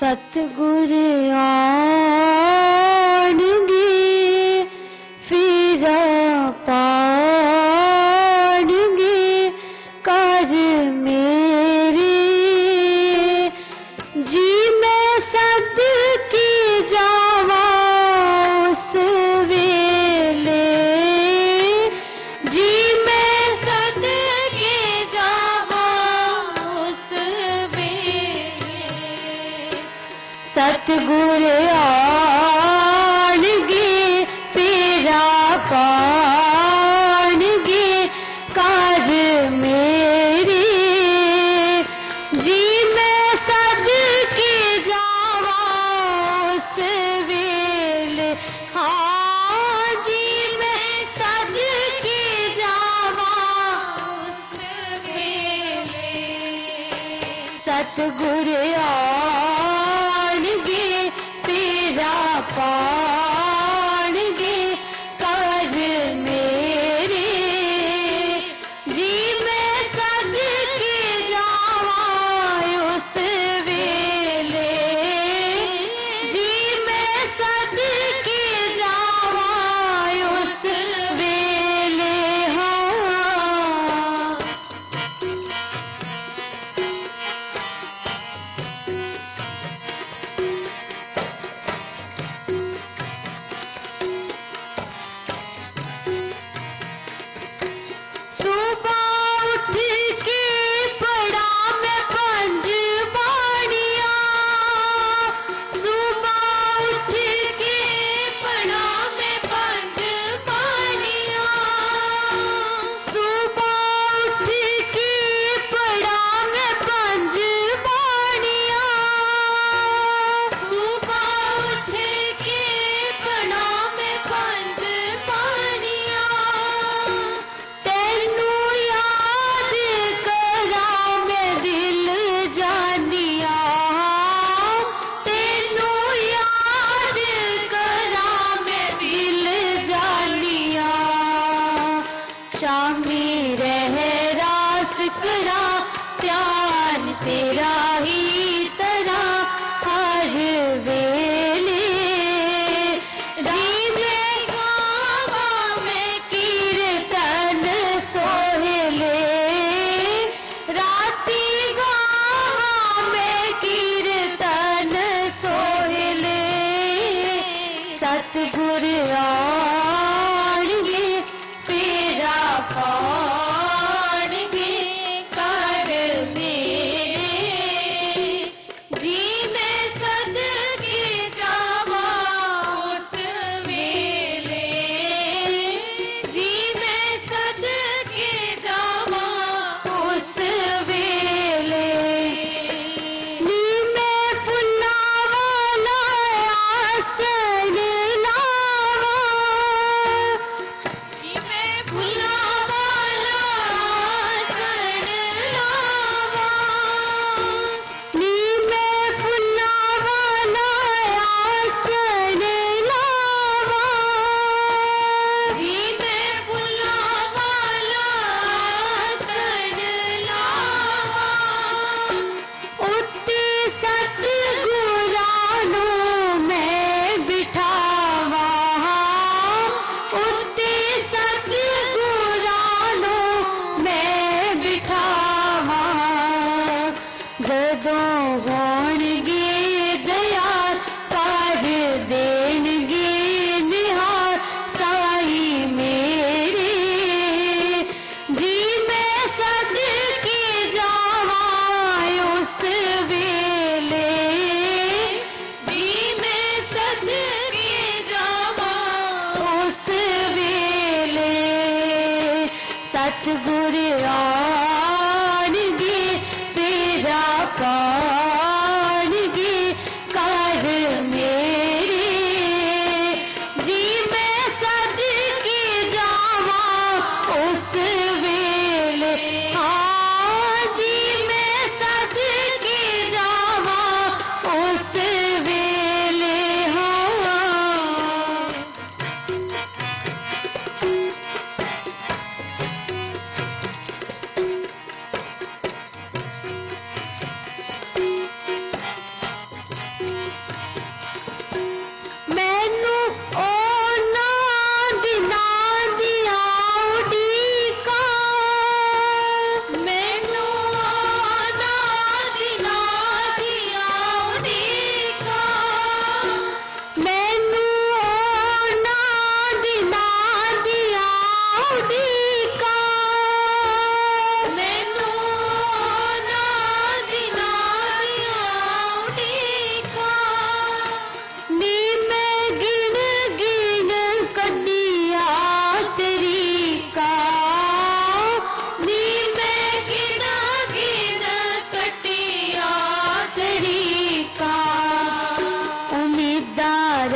सतगुर आणगे फिर पाणगे कर मेरे जी मैं सद की जावा उस वेले जी मैं सद की जावा उस वेले सतगुर आणगे तेरा पाणगे कर मेरे जी मैं सद के जावा उस वेले हाँ जी मैं सद के जावा उस वेले सतगुर आणगे तेरा पाणगे कर मेरे जी मैं सद के जावा उस वेले जी मैं सद के जावा उस वेले हाँ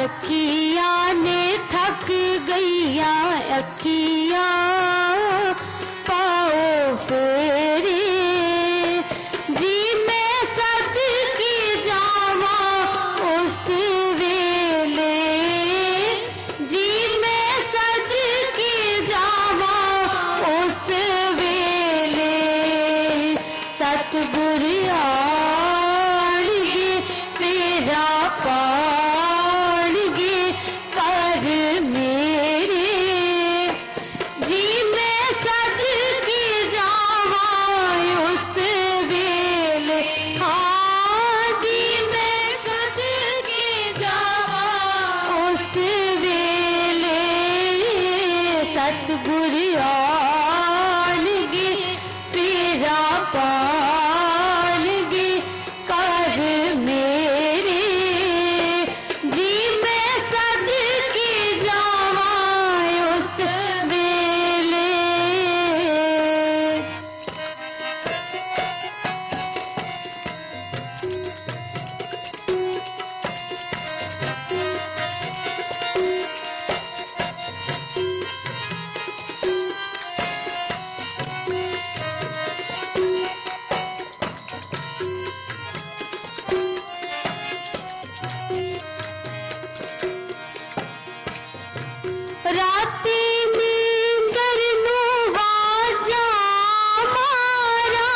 अखियां ने थक गईया अखियां पाओ फेरे जी मैं सद की जावा उस वेले जी मैं सद की जावा उस वेले सतगुर आणगे तेरा पाणगे कर मेरे जी मैं सद की जावा उस वेले हाँ जी मैं सद की जावा उस वेले सतगुर आणगे तेरा पाणगे कर मेरे जी मैं सद की जावा उस वेले राती नींदर नू वाजा मारा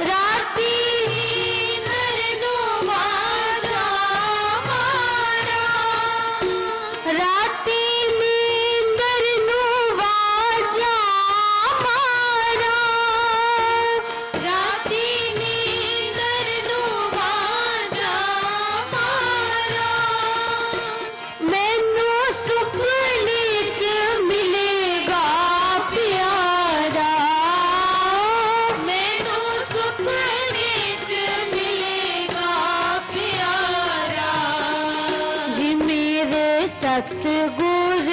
राती नींदर नू वाजा मारा राती नींदर नू वाजा मारा राती नींदर नू वाजा मारा मैनू सुपने च मिलेगा प्यारा मैनू सुपने च मिलेगा प्यारा जी मेरे सतगुर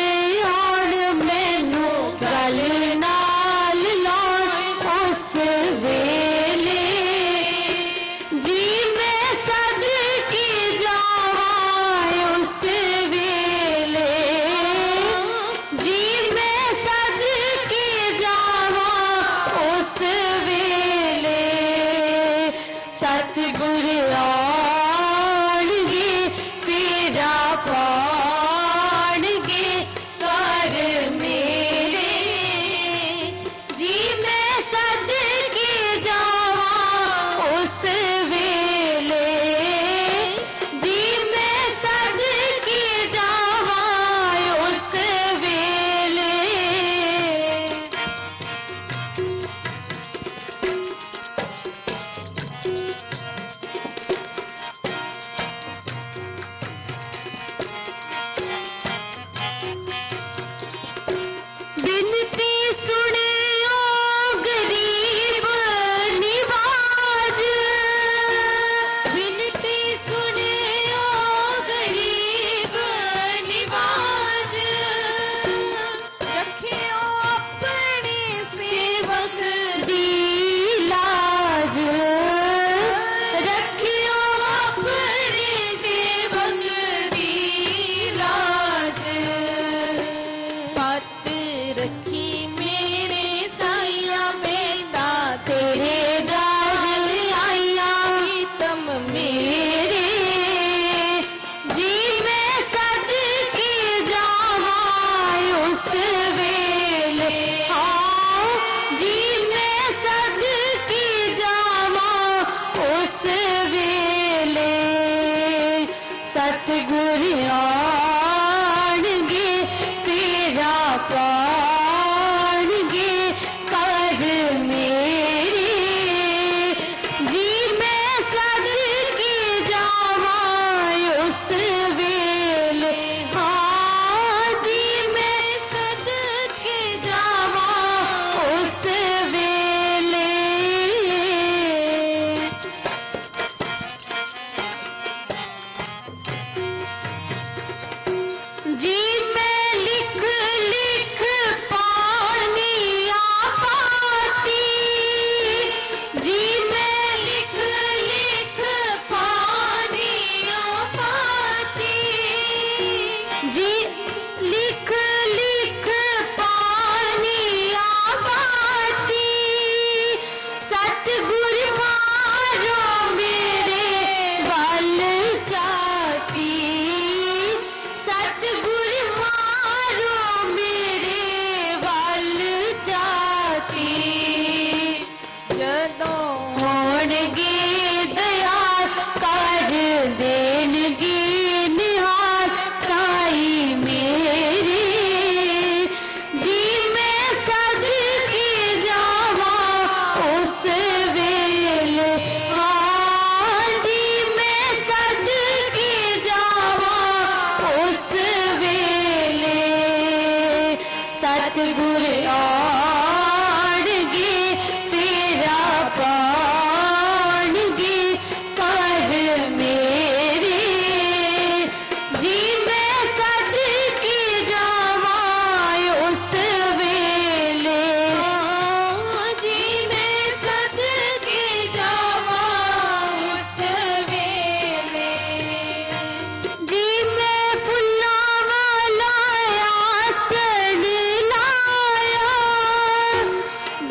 आण मैनू गल नाल लाउण उस वेले जी मैं सद की जावा उस वेले जी मैं सद की जावा उस वेले सतगुर आणगे तेरा पाणगे कर मेरे जी मैं सद की जावा उस वेले जी मैं सद की जावा उस वेले बिनती सुनियो गरीब निवाज बिनती सुनियो गरीब निवाज रखियो अपनी सेवक दी लाज रखियो अपनी सेवक दी लाज पत रखी मेरे साइया बेटा तेरे दाल आइया तम मेरे जी मैं सद की जावा उस वेले हाँ जी मैं सद की जावा उस वेले सतगुर आणगे तेरा पाणगे कर मेरे जी मैं सद की जावा उस वेले हाँ जी मैं सद की जावा उस वेले सतगुर आड़गे तेरा पाड़गे कर मेरे जी मैं सदके जावा उस वेले जी मैं सदके जावा उस वेले जी मैं फुल्लां वाला आसन लाया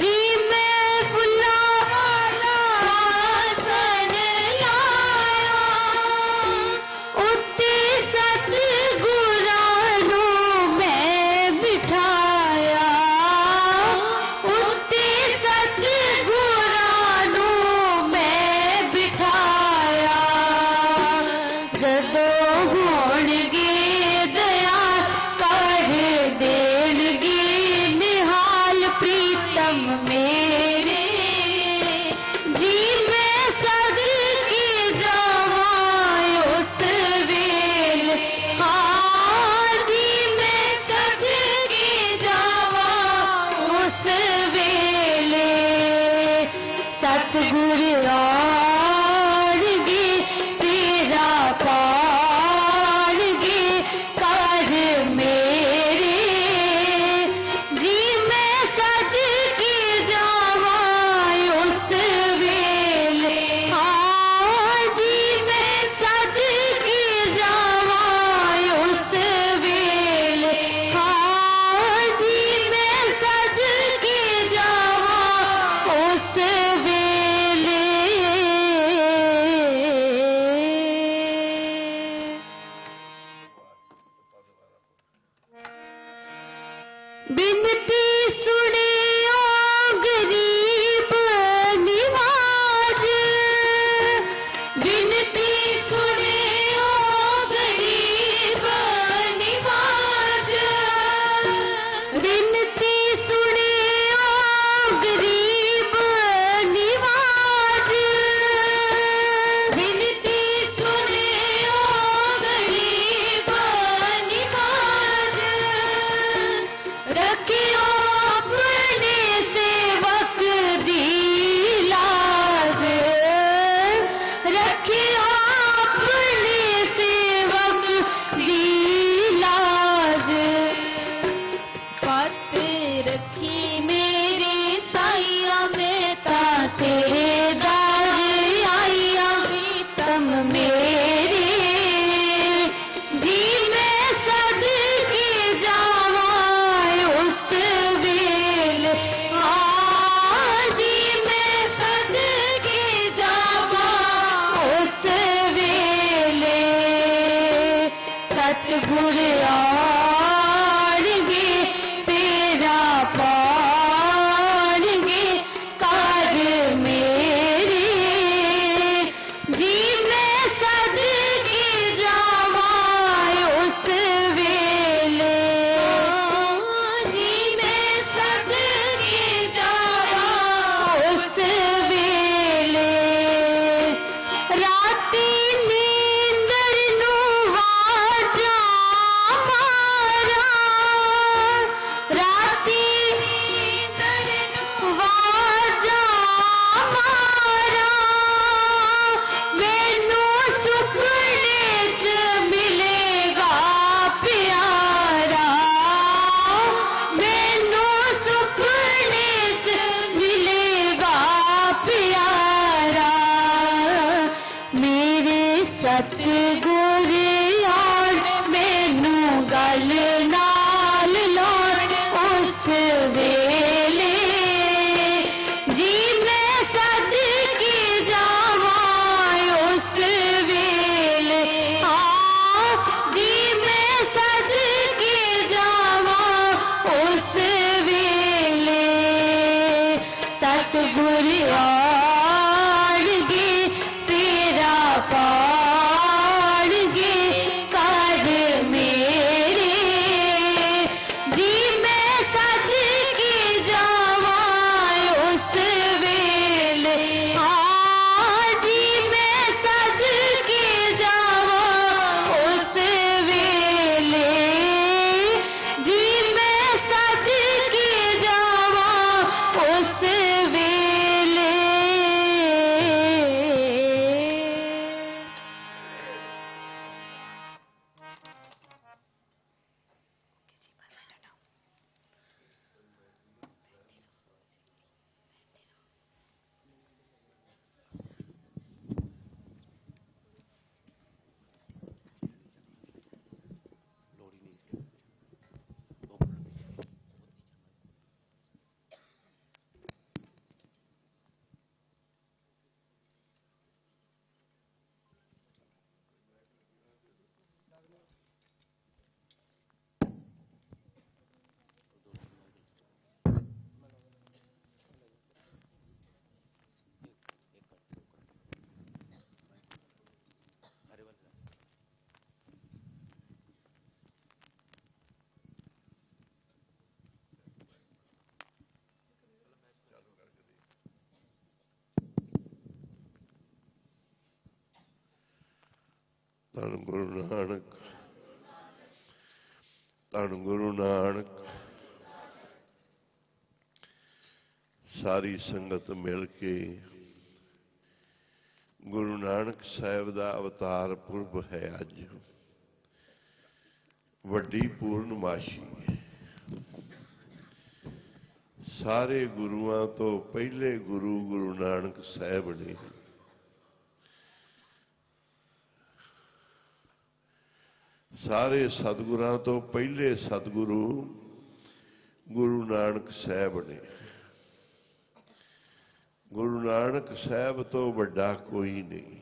जी मैं फुल्लां वाला आसन लाया उत्ते सतगुरां नूं मैं बिठाया उत्ते सतगुरां नूं मैं बिठाया जदों होणगे दया कर देणगे निहाल प्रीतम मेरे जी मैं सदके जावा उस वेले हाँ जी मैं सदके जावा उस वेले सतगुर आड़गे तेरा पाड़गे कर मेरे जी मैं सदके जावा उस वेले हाँ जी मैं सदके जावा उस वेले हाँ जी मैं सदके जावा उस वेले बिनती सुनियो गरीब निवाज बिनती सुनियो गरीब निवाज बिनती सुनियो गरीब निवाज बिनती सुनियो गरीब निवाज रखियो अपने सेवक दी लाज रखियो अपने सेवक दी लाज पत रखी मेरी साइया में ता तेरे दार आइया प्रीतम मेरे जी मैं सदके जावा उस वेले हाँ जी मैं सदके जावा उस वेले सतगुर आड़गे तेरा पाड़गे कर मेरे जी मैं सदके जावा उस वेले जी मैं सदके जावा उस वेले राती नींदर नूं वाजा ਧੰਨ ਗੁਰੂ ਨਾਨਕ, ਧੰਨ ਗੁਰੂ ਨਾਨਕ। सारी संगत मिल के गुरु नानक साहब का अवतार पुरब है। अज वड्डी पूर्णमाशी। सारे गुरुआं तो पहले गुरु गुरु नानक साहब ने। सारे सतगुरां तो पहले सतगुरु गुरु नानक साहब ने। गुरु नानक साहब तो वड्डा कोई नहीं।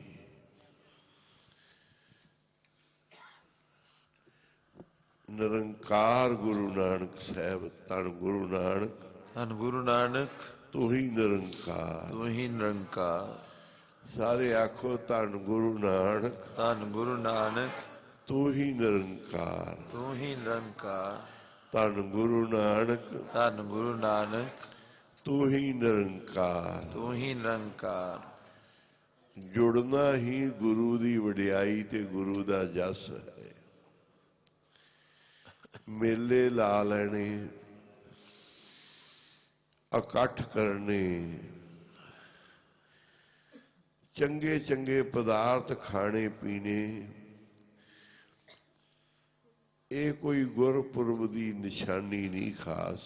निरंकार गुरु नानक साहब। धन गुरु नानक, धन गुरु नानक, तू ही निरंकार, तू ही निरंकार। सारे आखो धन गुरु नानक, धन गुरु नानक, तू ही निरंकार, तू ही निरंकार। धन गुरु नानक, धन गुरु नानक, तू ही निरंकार, तू ही निरंकार। जुड़ना ही गुरु की वडियाई ते गुरु का जस है। मेले ला लेने, इकट्ठ करने, चंगे चंगे पदार्थ खाने पीने, ये कोई गुरपुरब की निशानी नहीं। खास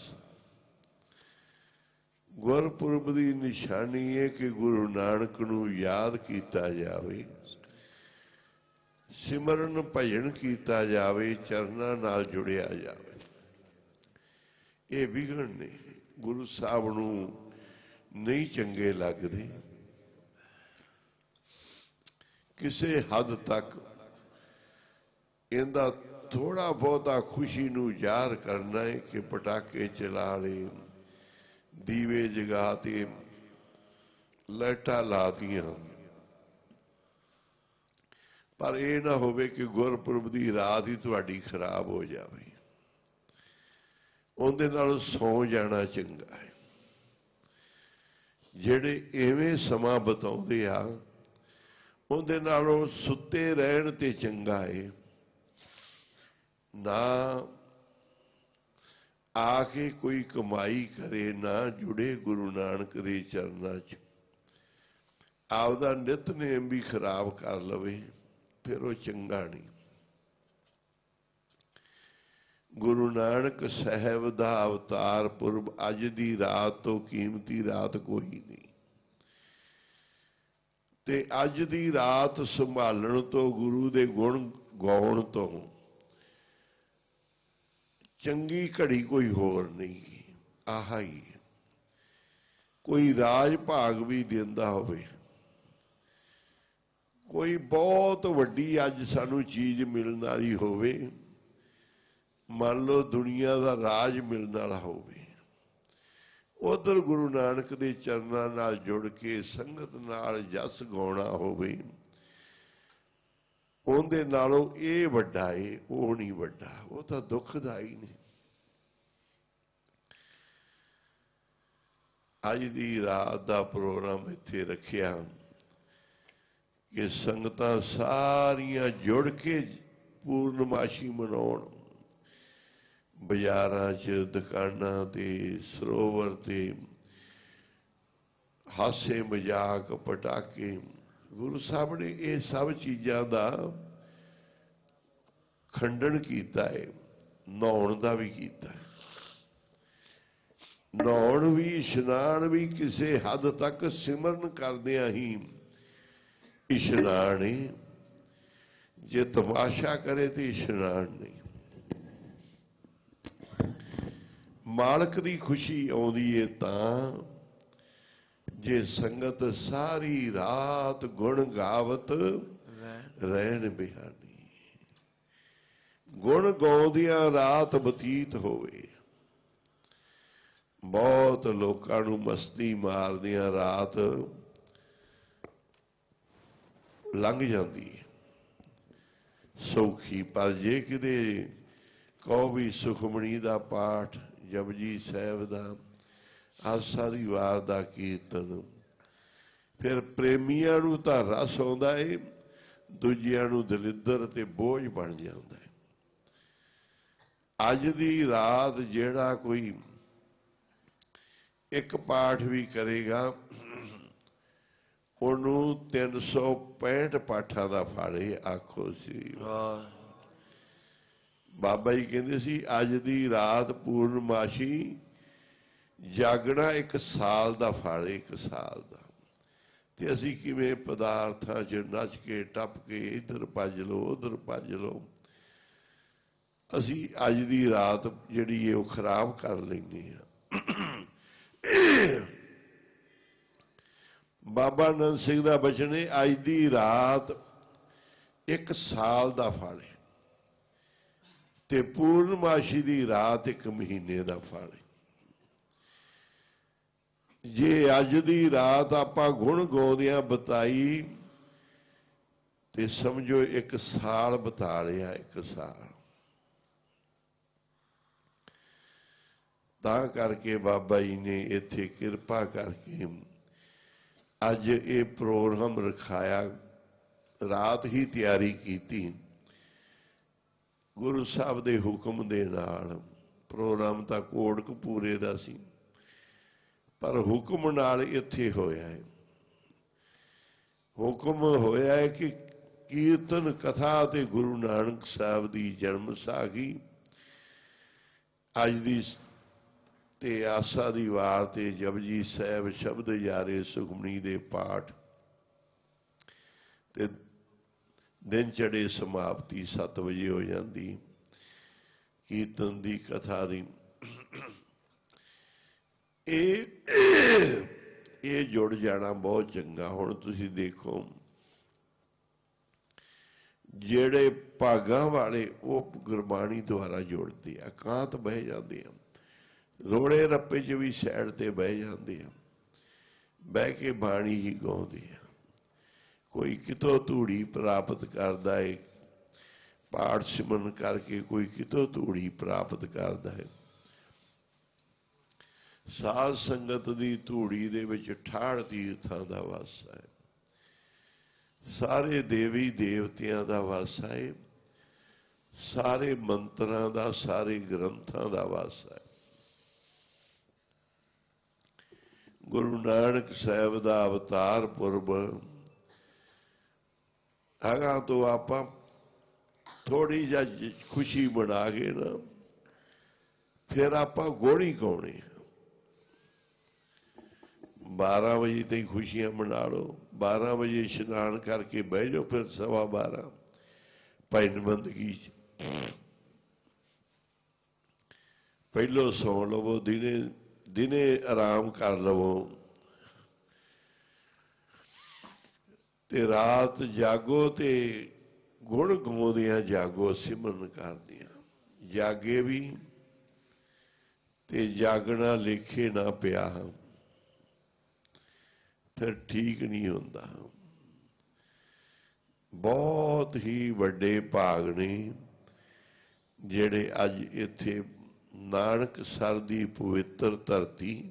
गुरपुरब की निशानी है कि गुरु नानक नूं याद किया जावे, सिमरन भजन किया जावे, चरनां नाल जुड़िया जावे। ये विघन ने गुरु साहब नूं नहीं चंगे लगदे। किसी हद तक इहदा थोड़ा बहुता खुशी नूं ज़ाहिर करना है कि पटाके चला ले, दीवे जगाते, लाइटां ला दियां, पर यह ना होवे कि गुरपुरब की रात ही तुहाडी खराब हो जाए। उहदे नाल सौ जाना चंगा है। जिहड़े इवें समा बिताउंदे आ, उहदे नालों सुत्ते रहण ते चंगा है ना आके कोई कमाई करे, ना जुड़े गुरु नानक के चरणों च, आपदा नितनेम भी खराब कर लवे, फिर वो चंगा नहीं। गुरु नानक साहब का अवतार पुरब अज की रात तो कीमती रात कोई नहीं। ते अज की रात संभालण तो, गुरु के गुण गाउण तो चंगी घड़ी कोई होर नहीं। आहा ही कोई राज भाग भी देंदा होवे, कोई बहुत वड्डी अज सानू चीज मिलने वाली होवे, मान लो दुनिया का राज मिलने वाला होवे, उधर गुरु नानक के चरणों नाल जुड़ के संगत नाल जस गाउणा होवे, उहदे नालों ये वड्डा है, वो नहीं वड्डा, वो तो दुखदाई ने। अज की रात का प्रोग्राम इत्थे रखिया कि संगतां सारियां जुड़ के पूर्णमाशी मनाउण। बाजारां च, दुकानां ते, सरोवर ते हासे मजाक, पटाके, गुरु साहब ने ये सब चीज़ों का खंडन किया है। नहाउण का भी किया, नहाउण भी, इशनान भी किसी हद तक सिमरन करदियां ही इशनान है। जे तमाशा करे तो इशनान नहीं। मालक की खुशी आउंदी है तां जे संगत सारी रात गुण गावत रहन बिहानी। गुण गाउंदियां रात बतीत होवे। बहुत लोकां नूं मस्ती मारदियां रात लंघ जाती है सौखी। पर जे किते कहो भी सुखमणी का पाठ, जपजी साहिब का, आसा दी वार का कीर्तन, फिर प्रेमियां नूं तां रस आउंदा है, ਦੂਜਿਆਂ ਨੂੰ ਦਲਿੱਦਰ ਤੇ ਬੋਝ ਬਣ ਜਾਂਦਾ ਹੈ। ਅੱਜ ਦੀ ਰਾਤ ਜਿਹੜਾ ਕੋਈ ਇੱਕ ਪਾਠ ਵੀ ਕਰੇਗਾ ਉਹਨੂੰ 365 ਪਾਠਾਂ ਦਾ ਫਲ ਹੈ। ਆਖੋ ਸੀ ਬਾਬਾ ਜੀ ਕਹਿੰਦੇ ਸੀ ਅੱਜ ਦੀ ਰਾਤ ਪੂਰਨਮਾਸ਼ੀ ਜਾਗਣਾ 1 ਸਾਲ ਦਾ ਫਲ ਹੈ, 1 ਸਾਲ ਦਾ। ਤੇ ਅਸੀਂ ਕਿਵੇਂ ਪਦਾਰਥਾਂ 'ਚ ਨੱਚ ਕੇ ਟੱਪ ਕੇ ਇੱਧਰ ਭੱਜ ਲਓ ਉੱਧਰ ਭੱਜ ਲਓ, ਅਸੀਂ ਅੱਜ ਦੀ ਰਾਤ ਜਿਹੜੀ ਹੈ ਉਹ ਖਰਾਬ ਕਰ ਲੈਂਦੇ ਹਾਂ। ਬਾਬਾ ਨੰਦ ਸਿੰਘ ਦਾ ਬਚਨ ਹੈ ਅੱਜ ਦੀ ਰਾਤ 1 ਸਾਲ ਦਾ ਫਲ ਹੈ ਤੇ ਪੂਰਨਮਾਸ਼ੀ ਦੀ ਰਾਤ 1 ਮਹੀਨੇ ਦਾ ਫਲ ਹੈ। ਜੇ ਅੱਜ ਦੀ ਰਾਤ ਆਪਾਂ ਗੁਣ ਗਾਉਂਦਿਆਂ ਬਿਤਾਈ ਤੇ ਸਮਝੋ 1 ਸਾਲ ਬਿਤਾ ਲਿਆ। 1 ਸਾਲ ਤਾਂ ਕਰਕੇ ਬਾਬਾ ਜੀ ਨੇ ਇੱਥੇ ਕਿਰਪਾ ਕਰਕੇ ਅੱਜ ਇਹ ਪ੍ਰੋਗਰਾਮ ਰਖਾਇਆ, ਰਾਤ ਹੀ ਤਿਆਰੀ ਕੀਤੀ ਗੁਰੂ ਸਾਹਿਬ ਦੇ ਹੁਕਮ ਦੇ ਨਾਲ। ਪ੍ਰੋਗਰਾਮ ਤਾਂ ਕੋਟਕਪੂਰੇ ਦਾ ਸੀ ਪਰ ਹੁਕਮ ਨਾਲ ਇੱਥੇ ਹੋਇਆ ਹੈ। ਹੁਕਮ ਹੋਇਆ ਹੈ ਕਿ ਕੀਰਤਨ ਕਥਾ ਤੇ ਗੁਰੂ ਨਾਨਕ ਸਾਹਿਬ ਦੀ ਜਨਮ ਸਾਖੀ ਅੱਜ ਦੀ ਤੇ ਆਸਾ ਦੀ ਵਾਰ ਤੇ ਜਪਜੀ ਸਾਹਿਬ ਸ਼ਬਦ ਯਾਰੇ ਸੁਖਮਨੀ ਦੇ ਪਾਠ ਤੇ ਦਿਨ ਚੜੇ ਸਮਾਪਤੀ 7 ਵਜੇ ਹੋ ਜਾਂਦੀ ਕੀਰਤਨ ਦੀ ਕਥਾ ਦੀ। ਇਹ ਜੁੜ ਜਾਣਾ ਬਹੁਤ ਚੰਗਾ। ਹੁਣ ਤੁਸੀਂ ਦੇਖੋ ਜਿਹੜੇ ਭਾਗਾਂ ਵਾਲੇ ਉਹ ਗੁਰਬਾਣੀ ਦੁਆਰਾ ਜੁੜਦੇ ਆ, ਇਕਾਂਤ ਬਹਿ ਜਾਂਦੇ ਆ, ਰੋੜੇ ਰੱਪੇ 'ਚ ਵੀ ਸਾਈਡ ਤੇ ਬਹਿ ਜਾਂਦੇ ਆ, ਬਹਿ ਕੇ ਬਾਣੀ ਹੀ ਗਾਉਂਦੇ ਆ। ਕੋਈ ਕਿਤੋਂ ਧੂੜੀ ਪ੍ਰਾਪਤ ਕਰਦਾ ਹੈ, ਪਾਠ ਸਿਮਰਨ ਕਰਕੇ ਕੋਈ ਕਿਤੋਂ ਧੂੜੀ ਪ੍ਰਾਪਤ ਕਰਦਾ ਹੈ। ਸਾਧ ਸੰਗਤ ਦੀ ਧੂੜੀ ਦੇ ਵਿੱਚ 68 ਤੀਰਥਾਂ ਦਾ ਵਾਸਾ ਹੈ, ਸਾਰੇ ਦੇਵੀ ਦੇਵਤਿਆਂ ਦਾ ਵਾਸਾ ਹੈ, ਸਾਰੇ ਮੰਤਰਾਂ ਦਾ, ਸਾਰੇ ਗ੍ਰੰਥਾਂ ਦਾ ਵਾਸਾ ਹੈ। ਗੁਰੂ ਨਾਨਕ ਸਾਹਿਬ ਦਾ ਅਵਤਾਰ ਪੁਰਬ ਅਗਾਂ ਤੋਂ ਆਪਾਂ ਥੋੜੀ ਜਿਹੀ ਖੁਸ਼ੀ ਬਣਾ ਕੇ ਨਾ ਫਿਰ ਆਪਾਂ ਗੋੜੀ ਗਾਉਣੇ। 12 ਵਜੇ ਤਾਈਂ ਖੁਸ਼ੀਆਂ ਮਨਾ ਲਓ, 12 ਵਜੇ ਇਸ਼ਨਾਨ ਕਰਕੇ ਬਹਿ ਜਾਓ, ਫਿਰ 12:15 ਭਜਨ ਬੰਦਗੀ 'ਚ ਪਹਿਲੋਂ ਸੌਂ ਲਵੋ, ਦਿਨੇ ਆਰਾਮ ਕਰ ਲਵੋ ਤੇ ਰਾਤ ਜਾਗੋ ਤੇ ਗੁਣ ਗਾਉਂਦਿਆਂ ਜਾਗੋ, ਸਿਮਰਨ ਕਰਦਿਆਂ ਜਾਗੇ ਵੀ ਤੇ ਜਾਗਣਾ ਲੇਖੇ ਨਾ ਪਿਆ ਫਿਰ ਠੀਕ ਨਹੀਂ ਹੁੰਦਾ। ਬਹੁਤ ਹੀ ਵੱਡੇ ਭਾਗ ਨੇ ਜਿਹੜੇ ਅੱਜ ਇੱਥੇ ਨਾਨਕਸਰ ਦੀ ਪਵਿੱਤਰ ਧਰਤੀ,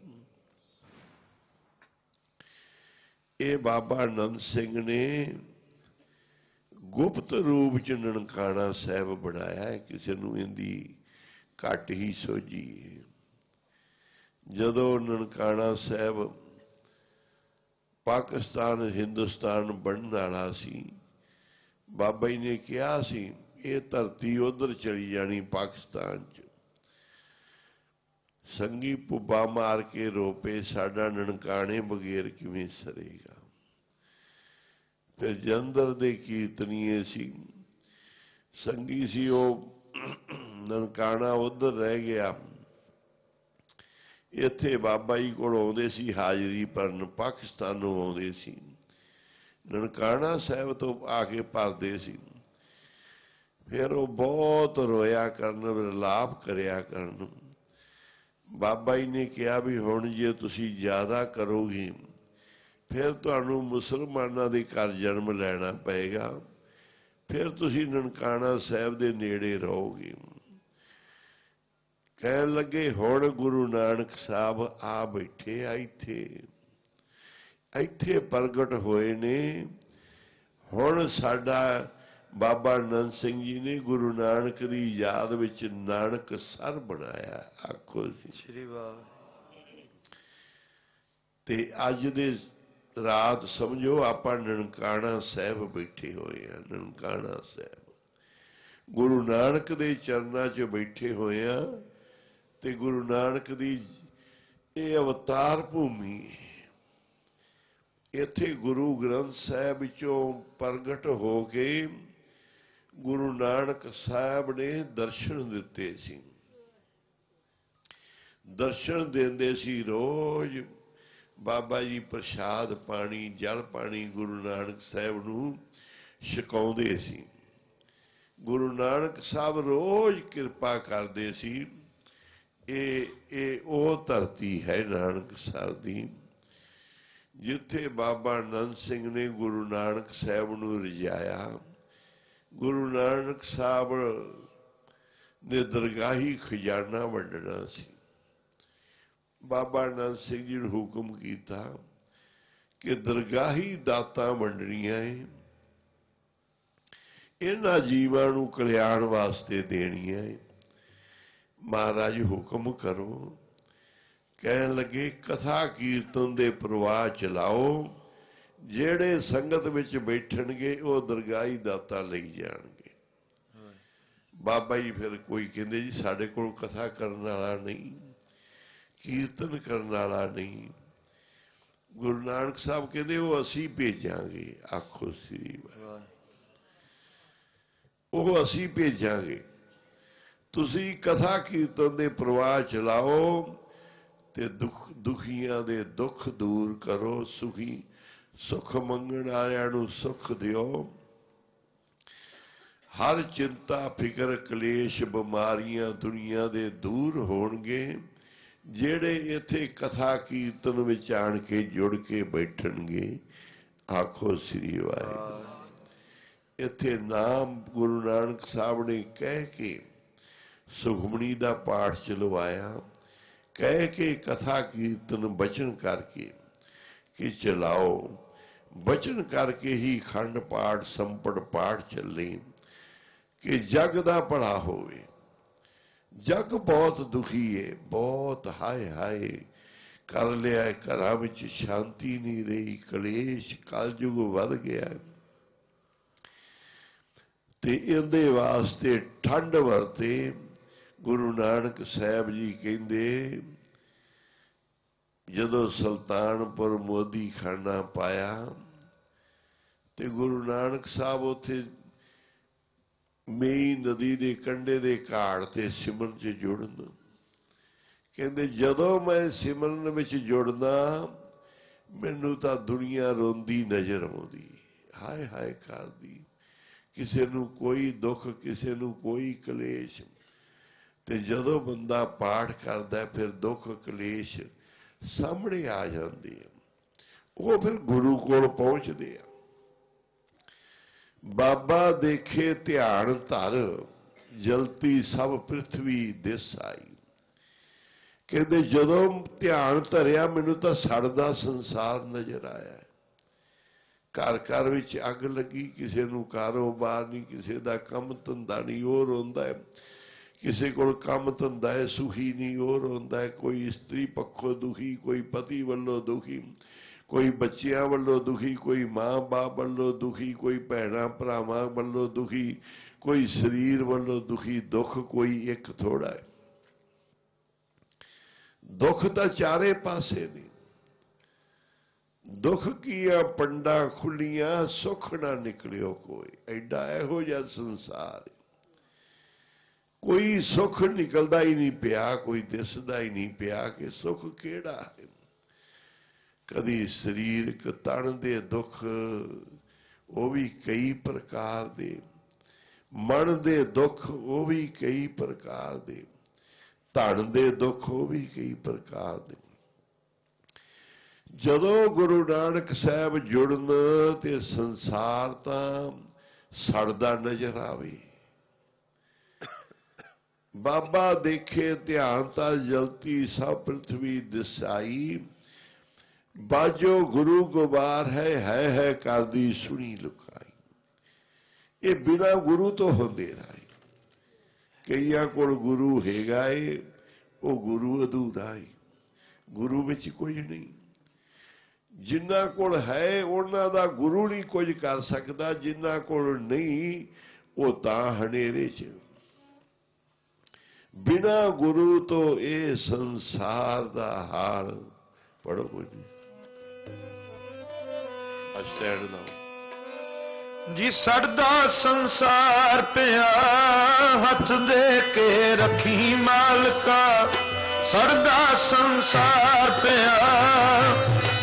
ਇਹ ਬਾਬਾ ਨੰਦ ਸਿੰਘ ਨੇ ਗੁਪਤ ਰੂਪ 'ਚ ਨਨਕਾਣਾ ਸਾਹਿਬ ਬਣਾਇਆ ਹੈ। ਕਿਸੇ ਨੂੰ ਇਹਦੀ ਘੱਟ ਹੀ ਸੋਝੀ ਹੈ। ਜਦੋਂ ਨਨਕਾਣਾ ਸਾਹਿਬ ਪਾਕਿਸਤਾਨ ਹਿੰਦੁਸਤਾਨ ਬਣਨ ਵਾਲਾ ਸੀ, ਬਾਬਾ ਜੀ ਨੇ ਕਿਹਾ ਸੀ ਇਹ ਧਰਤੀ ਉਧਰ ਚਲੀ ਜਾਣੀ ਪਾਕਿਸਤਾਨ 'ਚ। ਸੰਗੀ ਪੁੱਬਾ ਮਾਰ ਕੇ ਰੋਪੇ ਸਾਡਾ ਨਨਕਾਣੇ ਬਗੈਰ ਕਿਵੇਂ ਸਰੇਗਾ। ਫਿਰ ਜਲੰਧਰ ਦੇ ਕੀਰਤਨੀਏ ਸੀ, ਸੰਗੀ ਸੀ, ਉਹ ਨਨਕਾਣਾ ਉਧਰ ਰਹਿ ਗਿਆ। ਇੱਥੇ ਬਾਬਾ ਜੀ ਕੋਲ ਆਉਂਦੇ ਸੀ ਹਾਜ਼ਰੀ ਭਰਨ, ਪਾਕਿਸਤਾਨੋਂ ਆਉਂਦੇ ਸੀ, ਨਨਕਾਣਾ ਸਾਹਿਬ ਤੋਂ ਆ ਕੇ ਭਰਦੇ ਸੀ। ਫਿਰ ਉਹ ਬਹੁਤ ਰੋਇਆ ਕਰਨ, ਵਿਰਲਾਪ ਕਰਿਆ ਕਰਨ। ਬਾਬਾ ਜੀ ਨੇ ਕਿਹਾ ਵੀ ਹੁਣ ਜੇ ਤੁਸੀਂ ਜ਼ਿਆਦਾ ਕਰੋਗੇ ਫਿਰ ਤੁਹਾਨੂੰ ਮੁਸਲਮਾਨਾਂ ਦੇ ਘਰ ਜਨਮ ਲੈਣਾ ਪਏਗਾ, ਫਿਰ ਤੁਸੀਂ ਨਨਕਾਣਾ ਸਾਹਿਬ ਦੇ ਨੇੜੇ ਰਹੋਗੇ। ਕਹਿਣ ਲੱਗੇ ਹੁਣ ਗੁਰੂ ਨਾਨਕ ਸਾਹਿਬ ਆ ਬੈਠੇ ਆ, ਇੱਥੇ ਪ੍ਰਗਟ ਹੋਏ ਨੇ, हुण साडा बाबा नंद सिंह जी ने गुरु नानक की याद विच नानक सर बनाया। आखो जी श्री वाहिगुरू। ते अज दे रात समझो आपां ननकाणा साहिब बैठे होए हैं। ननकाणा साहिब गुरु नानक दे चरनां च बैठे होए हैं ते गुरु नानक दी ये अवतार भूमि इत्थे गुरु ग्रंथ साहिब चों प्रगट हो के गुरु नानक साहब ने दर्शन दिते सी। दर्शन देंदे सी रोज बाबा जी प्रसाद पानी जल पानी गुरु नानक साहब नूं छकाउंदे सी। गुरु नानक साहब रोज किरपा करदे सी। ये ओ धरती है नानकसर दी जिथे बाबा नंद सिंह ने गुरु नानक साहब नूं रिजाया। गुरु नानक साहब ने दरगाही खजाना वंडना सी। बाबा नंद सिंह जी ने हुक्म किया कि दरगाही दातां वंडनियां इन्हां जीवां नूं कल्याण वास्ते देणियां। महाराज हुक्म करो। कहन लगे कथा कीर्तन दे प्रवाह चलाओ। जेड़े संगत विच बैठणगे वो दरगाही दाता लई जाणगे। बाबा जी फिर कोई कहंदे जी साडे कोल कथा करन वाला नहीं कीर्तन करन वाला नहीं। गुरु नानक साहब कहंदे वो असीं भेजांगे। आखो श्री वो असीं भेजांगे। तुसीं कथा कीर्तन दे प्रवाह चलाओ ते दुखियां दे दुख दूर करो। सुखी सुख मंगण वालियां नूं सुख दिओ। हर चिंता फिकर कलेश बीमारियां दुनिया दे दूर होणगे जेड़े इत्थे कथा कीर्तन विच आण के जुड़ के बैठणगे। आखो श्री वाहिगुरू। इत्थे नाम गुरु नानक साहब ने कह के सुखमणी दा पाठ चलवाया। कह के कथा कीर्तन बचन करके कि चलाओ। बचन करके ही खंड पाठ संपट पाठ चले कि जग दा भला होवे। जग बहुत दुखी है। बहुत हाय हाय कर लिया। घरां विच शांति नहीं रही। कलेश कलयुग वध गया ते इहदे वास्ते ठंड वरते। गुरु नानक साहब जी कहंदे जदों सुल्तानपुर मोदी खाना पाया ते गुरु नानक साहब उत्थे मई नदी दे कंढे दे घाट ते सिमरन च जुड़न। कहंदे जदों मैं सिमरन विच जुड़दा मैनूं तां दुनिया रोंदी नज़र आउंदी। हाय हाय करदी। किसे नूं कोई दुख किसे नूं कोई कलेश। ते जदों बंदा पाठ करदा फिर दुख कलेश सामने आ जाते हैं। वो फिर गुरु कोल पहुंचते हैं। बाबा देखे ध्यान धर जलती सब पृथ्वी दिस आई। कहते जदों ध्यान धरिया मैनूं तां सड़दा संसार नज़र आया। घर घर विच अग लगी। किसी नूं कारोबार नहीं किसी दा कम धंधा नहीं। वो रोंदा है। किसी को काम धंधा है सुखी नहीं। वो रोंदा है। कोई स्त्री पक्षों दुखी कोई पति वालों दुखी कोई बच्चियां वालों दुखी कोई माँ बाप वालों दुखी कोई भैणां भरावां वालों दुखी कोई शरीर वालों दुखी। दुख कोई एक थोड़ा है। दुख तो चारे पासे ने। दुख किया पंडा खुलियां सुख ना निकलियो कोई। एडा इहो जिहा संसार है। कोई सुख निकलता ही नहीं पिया। कोई दिसदा ही नहीं पिया कि सुख केड़ा है। कदी शरीरक तन दे दुख वो भी कई प्रकार दे। मन दे दुख वो भी कई प्रकार दे। धन दे दुख वो भी कई प्रकार दे। जदों गुरु नानक साहब जुड़न ते संसार तां सड़दा नजर आवे। बाबा देखे ध्यान ता जलती सब पृथ्वी दिसाई। बाजो गुरु गुबार है कर दी सुनी लुकाई। ये बिना गुरु तो होंदे राय। कईयां कोल गुरु हैगा है, वो गुरु अधूरा है, गुरु विच कुछ नहीं। जिन्हां कोल है उन्हां दा गुरु नहीं कुछ कर सकदा, जिन्हां कोल नहीं वो तां हनेरे च। बिना गुरु तो ये संसार दा हाल पढ़ो कोई नहीं। स्टैंड दा जी सड़दा संसार पिया हथ दे के रखी मालका, सड़दा संसार पिया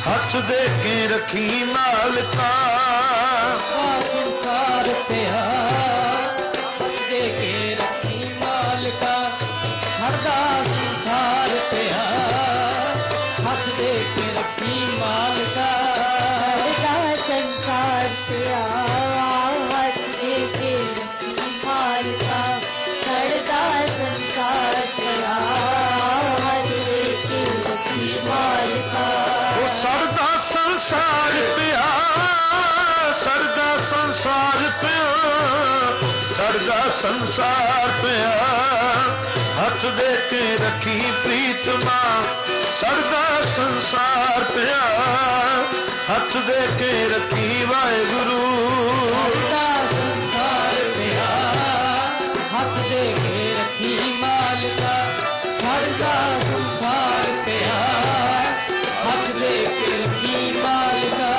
हथ दे के रखी मालका। संसार पिया हथ दे के रखी मालका, सड़दा संसार पिया हथ दे के रखी मालका। सड़दा संसार पिया हथ दे के रखी मालका, सड़दा संसार पिया हथ दे के रखी मालका। सड़दा संसार पिया सड़दा संसार पिया सड़दा संसार पिया हथ दे के रखी प्रीतमा। सड़दा संसार पिया हथ दे के रखी वाहेगुरु। सड़दा संसार पिया हथ दे के रखी मालका, सड़दा संसार पिया हथ दे के रखी मालका।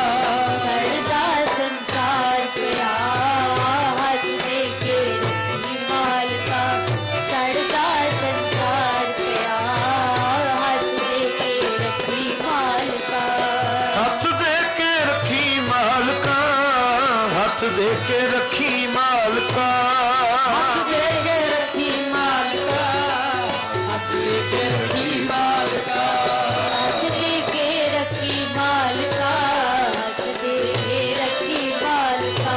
सड़दा संसार पिया हथ दे के रखी मालका, सड़दा संसार पिया हथ दे के रखी मालका। हथ दे के रखी मालका, हथ दे के रखी मालका। हथ दे के रखी मालका, हथ दे के रखी मालका। हथ दे के रखी मालका, हथ दे के रखी मालका।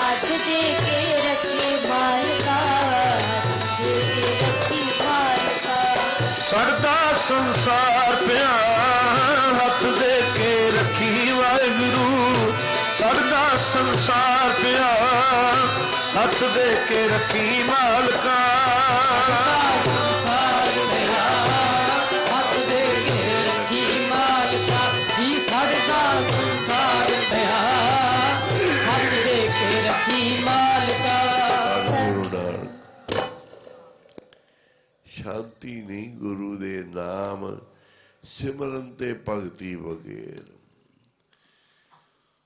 हथ दे के रखी मालका, हथ दे के रखी मालका। सड़दा संसार पिया हथ दे के रखी वाहेगुरु। सड़दा संसार पिया हथ दे के रखी मालका। संसार पिया हथ दे के रखी मालका। जी सड़दा संसार पिया हथ दे के रखी मालका। गुरु नानक शांति नहीं गुरु दे नाम सिमरन ते भगती वगैर।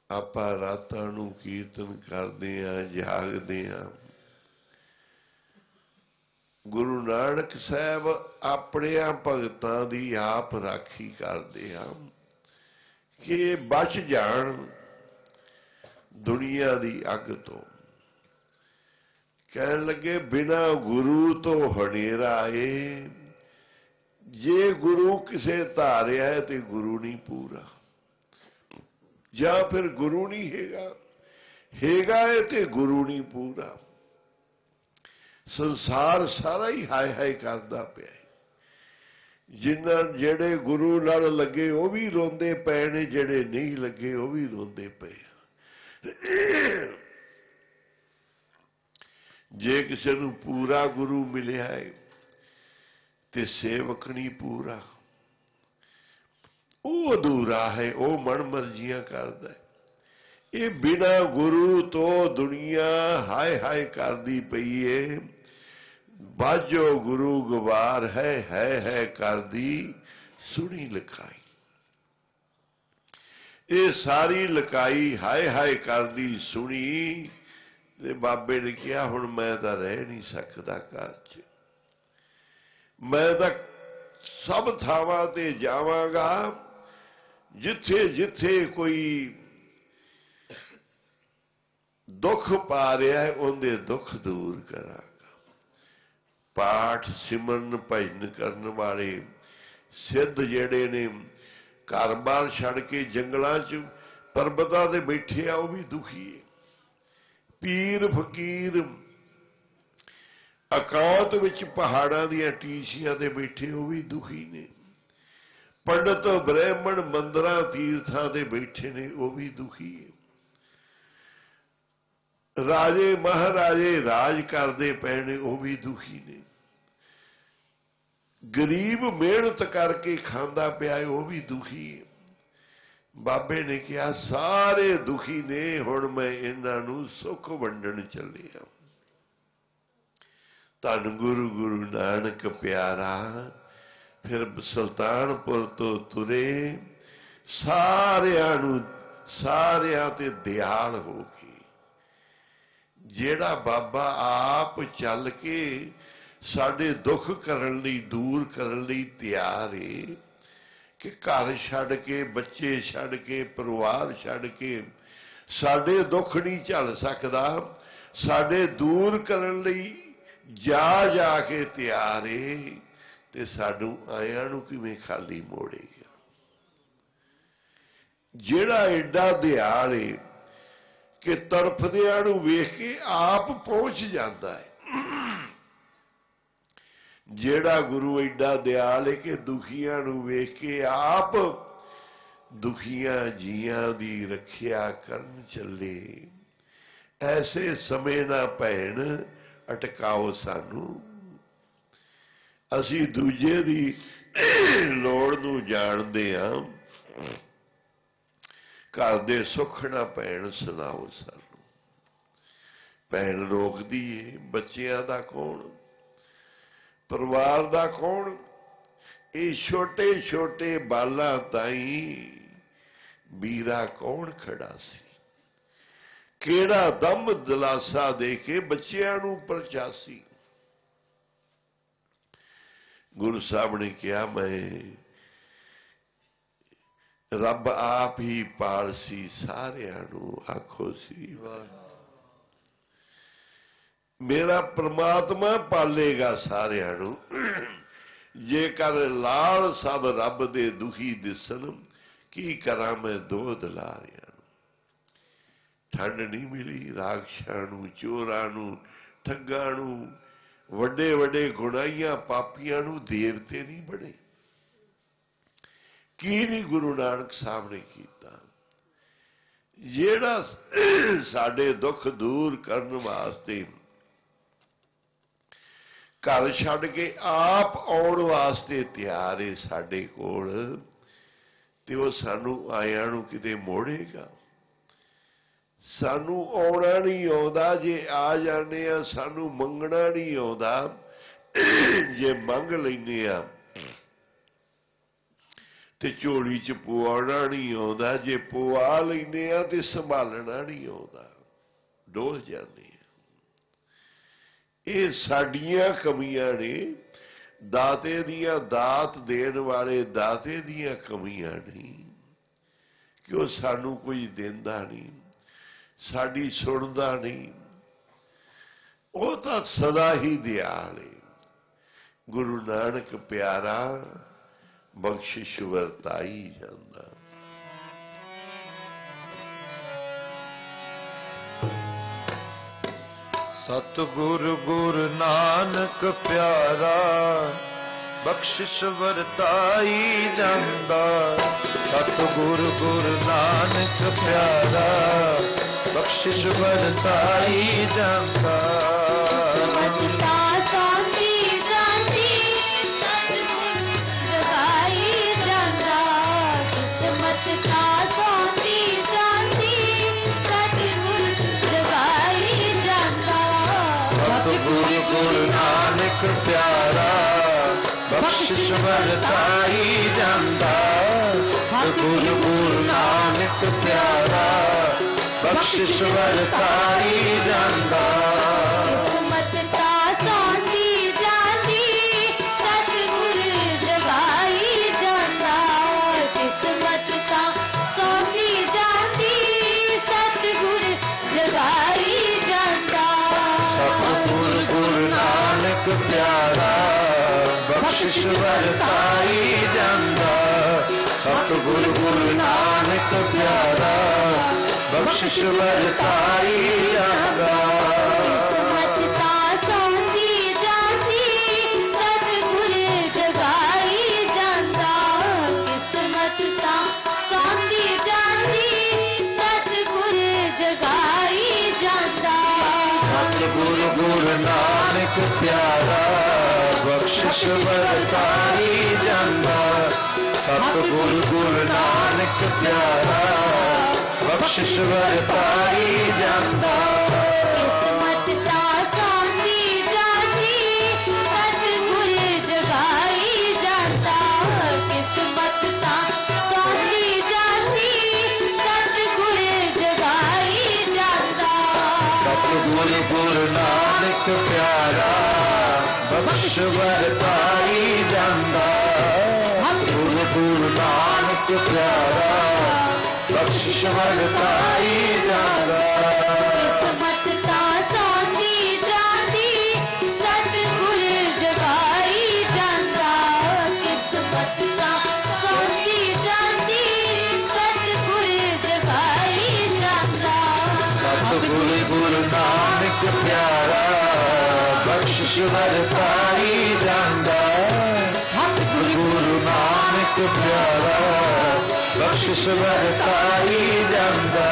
ਆਪਾਂ ਰਾਤਾਂ ਨੂੰ ਕੀਰਤਨ ਕਰਦੇ ਆਂ, ਜਾਗਦੇ ਆਂ। ਗੁਰੂ ਨਾਨਕ ਸਾਹਿਬ ਆਪਣਿਆਂ ਭਗਤਾਂ ਦੀ ਆਪ ਰਾਖੀ ਕਰਦੇ ਆ ਕਿ ਬਚ ਜਾਣ ਦੁਨੀਆ ਦੀ ਅੱਗ ਤੋਂ। ਕਹਿਣ ਲੱਗੇ ਬਿਨਾ ਗੁਰੂ ਤੋਂ ਹਨੇਰਾ ਏ, ਜੇ ਗੁਰੂ ਕਿਸੇ ਧਾਰਿਆ ਹੈ ਤੇ ਗੁਰੂ ਨਹੀਂ ਪੂਰਾ। ਜਾਂ ਫਿਰ ਗੁਰੂ ਨਹੀਂ ਹੈਗਾ ਹੈ ਤੇ ਗੁਰੂ ਨਹੀਂ ਪੂਰਾ। ਸੰਸਾਰ ਸਾਰਾ ਹੀ ਹਾਏ ਹਾਏ ਕਰਦਾ ਪਿਆ। ਜਿਹੜੇ ਗੁਰੂ ਨਾਲ ਲੱਗੇ ਉਹ ਵੀ ਰੋਂਦੇ ਪਏ ਨੇ, ਜਿਹੜੇ ਨਹੀਂ ਲੱਗੇ ਉਹ ਵੀ ਰੋਂਦੇ ਪਏ। ਜੇ ਕਿਸੇ ਨੂੰ ਪੂਰਾ ਗੁਰੂ ਮਿਲਿਆ ਹੈ ਤੇ ਸੇਵਕ ਨਹੀਂ ਪੂਰਾ, ਉਹ ਅਧੂਰਾ ਹੈ, ਉਹ ਮਨ ਮਰਜ਼ੀਆਂ ਕਰਦਾ ਹੈ। ਇਹ ਬਿਨਾ ਗੁਰੂ ਤੋਂ ਦੁਨੀਆ ਹਾਏ ਹਾਏ ਕਰਦੀ ਪਈ ਏ। ਬਾਝੋ ਗੁਰੂ ਗਵਾਰ ਹੈ ਕਰਦੀ ਸੁਣੀ ਲਕਾਈ। ਇਹ ਸਾਰੀ ਲਕਾਈ ਹਾਏ ਹਾਏ ਕਰਦੀ ਸੁਣੀ ਤੇ ਬਾਬੇ ਨੇ ਕਿਹਾ ਹੁਣ ਮੈਂ ਤਾਂ ਰਹਿ ਨਹੀਂ ਸਕਦਾ ਘਰ 'ਚ, ਮੈਂ ਤਾਂ ਸਭ ਥਾਵਾਂ ਤੇ ਜਾਵਾਂਗਾ ਜਿੱਥੇ ਜਿੱਥੇ ਕੋਈ ਦੁੱਖ ਪਾ ਰਿਹਾ ਹੈ ਉਹਦੇ ਦੁੱਖ ਦੂਰ ਕਰਾਂਗਾ। ਪਾਠ ਸਿਮਰਨ ਭਜਨ ਕਰਨ ਵਾਲੇ ਸਿੱਧ ਜਿਹੜੇ ਨੇ ਘਰ-ਬਾਰ ਛੱਡ ਕੇ ਜੰਗਲਾਂ 'ਚ ਪਰਬਤਾਂ ਤੇ ਬੈਠੇ ਆ, ਉਹ ਵੀ ਦੁਖੀ ਹੈ। ਪੀਰ ਫਕੀਰ ਇਕਾਂਤ ਵਿੱਚ ਪਹਾੜਾਂ ਦੀਆਂ ਟੀਸ਼ੀਆਂ ਤੇ ਬੈਠੇ, ਉਹ ਵੀ ਦੁਖੀ ਨੇ। ਪੰਡਤ ਬ੍ਰਾਹਮਣ ਮੰਦਰਾਂ ਤੀਰਥਾਂ ਤੇ ਬੈਠੇ ਨੇ, ਉਹ ਵੀ ਦੁਖੀ ਹੈ। राजे महाराजे राज करते पे ने वो भी दुखी ने, गरीब मेहनत करके खांदा पिया वो भी दुखी है। बाबे ने कहा सारे दुखी ने, हुण मैं इन्हां नूं सुख वंडण चलिया। धन गुरु गुरु नानक प्यारा फिर सुल्तानपुर तो तुरे, सारियां ते दयाल हो के। जेड़ा बाबा आप चल के साडे दुख करन लई, दूर करन लई तैयार है कि घर छड़ के, बच्चे छड़ के, परिवार छड़ के साडे दुख नहीं झल सकदा, साडे दूर करन लई जा के तैयार है, ते सानू आयां नूं किवें खाली मोड़ेगा। जेड़ा एडा दयाल है कि तड़फदियां नूं वेख के आप पहुंच जाता है, जेड़ा गुरु एडा दयाल है कि दुखियां नूं वेख के आप दुखियां जियां दी रखिया करन चले। ऐसे समय ना भैन अटकाओ सानू, असी दूजे दी लोड़ नूं जाणदे हां, घर दे सुख ना भैन सुनाओ सानू। भैन रोकदी है, बच्चियां दा कौन, परिवार दा कौन, ये छोटे छोटे बालां ताई बीरा कौन खड़ा सी, केड़ा दम दिलासा दे के बच्चियां नूं परचासी। गुरु साहब ने कहा मैं रब आप ही पालसी सारियां नूं, आखो सी मेरा परमात्मा पालेगा सारियां नूं। जेकर लाल सब रब दे दुखी दिसन, की करा मैं दो दलारियां नूं। ठंड नहीं मिली राक्षसां नूं, चोरां नूं, ठग्गां नूं, वड्डे वड्डे गुनाहियां पापियां नूं देवते नहीं बने। की नहीं गुरु नानक साहब ने कीता। जेड़ा साडे दुख दूर करन वास्ते घर छड्ड के आप आउण वास्ते तैयार है साडे कोल, ते वो सानू आयां नूं किते मोड़ेगा। सानू आउणा नहीं आउंदा, जे आ जाने आ सानू मंगना नहीं आउंदा, जे मंग लैने आ ते झोली च पवाना नहीं आउंदा, जे पवा लैने आ ते संभालना नहीं आउंदा, डोल जाने। ये साडियां कमियां ने, दाते दियां दात देण वाले दाते दियां कमियां नहीं कि वो सानू कोई देंदा नहीं, साडी सुनदा नहीं। वो तो सदा ही दयाल है। गुरु नानक प्यारा बख्शिश वरताई जांदा। सतगुर गुरु नानक प्यारा बख्शिश वरताई जांदा। सतगुर गुरु नानक प्यारा बख्शिश वरताई जांदा। प्यारा बख्शिश वरताई जांदा। गुरु गुरु नानक प्यारा बख्शिश वरताई जांदा। बख्शिश वरताई जांदा। सतगुरु गुरु नानक प्यारा बख्शिश वरताई जांदा। जगाई जांदा। प्यारा बख्शिश वरताई जांदा सतगुरु गुरु नानक प्यारा बख्शिश वरताई जांदा किस्मत दा चांदी जाती सतगुर जगाई जाता किस्मत दा चांदी जाती सतगुर जगाई जाता सतगुरु गुरु नानक प्यारा बख्श वरताई जांदा सतगुरु गुरु नानक प्यारा बख्शिश वरताई जांदा किस्मत दा चांदी जाती सतगुर जगाई जाता किस्मत दा चांदी जाती सतगुर जगाई जाता सतगुरु गुरु नानक प्यारा बख्शिश वरताई जांदा सतगुरु गुरु नानक प्यारा बख्शिश वरताई जांदा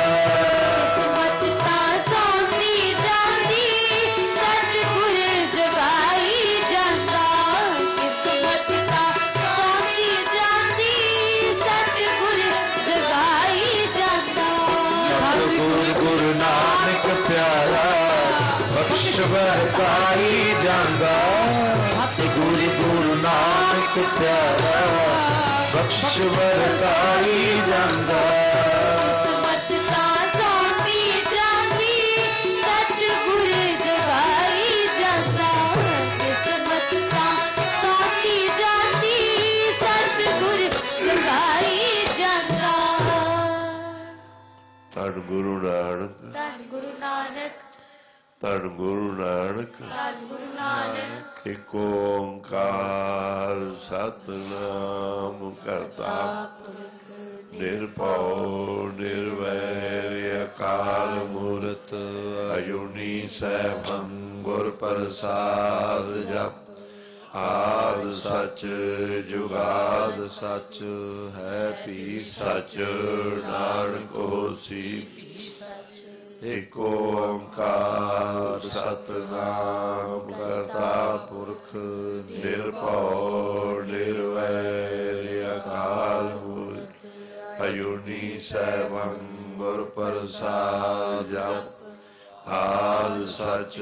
किस्मत दा चांदी जाती सतगुर जगाई जाता किस्मत दा चांदी जाती सतगुर जगाई जाता सतगुरु गुरु नानक प्यारा बख्शिश वरताई जांदा सतगुरु गुरु नानक प्यारा बख्शिश वरताई जांदा किस्मत दा चांदी जाती सतगुर जगाई जाता किस्मत दा चांदी जाती सतगुर जगाई जाता ਧੰਨ ਗੁਰੂ ਨਾਨਕ ਧੰਨ ਗੁਰੂ ਨਾਨਕ ਧੰਨ ਗੁਰੂ ਨਾਨਕ ਧੰਨ ਗੁਰੂ ਨਾਨਕ ਇੱਕ ਓੰਕਾਰ ਸਤਿਨਾਮ ਕਰਤਾ ਨਿਰਭਉ ਨਿਰਵੈਰ ਅਕਾਲ ਮੂਰਤ ਅਜੂਨੀ ਸੈਭੰ ਗੁਰ ਪ੍ਰਸਾਦ ਜਪ ਆਦ ਸਚ ਜੁਗਾਦ ਸਚ ਹੈ ਭੀ ਸਚ ਨਾਨਕ ਹੋਸੀ ਏਕ ਓੰਕਾਰ ਸਤਿਨਾਮ ਕਰਤਾ ਪੁਰਖ ਨਿਰਭਉ ਨਿਰਵੈਰ ਅਕਾਲ ਮੂਰਤ ਅਜੂਨੀ ਸੈਭੰ ਗੁਰ ਪ੍ਰਸਾਦ ਜਪ ਆਦ ਸਚ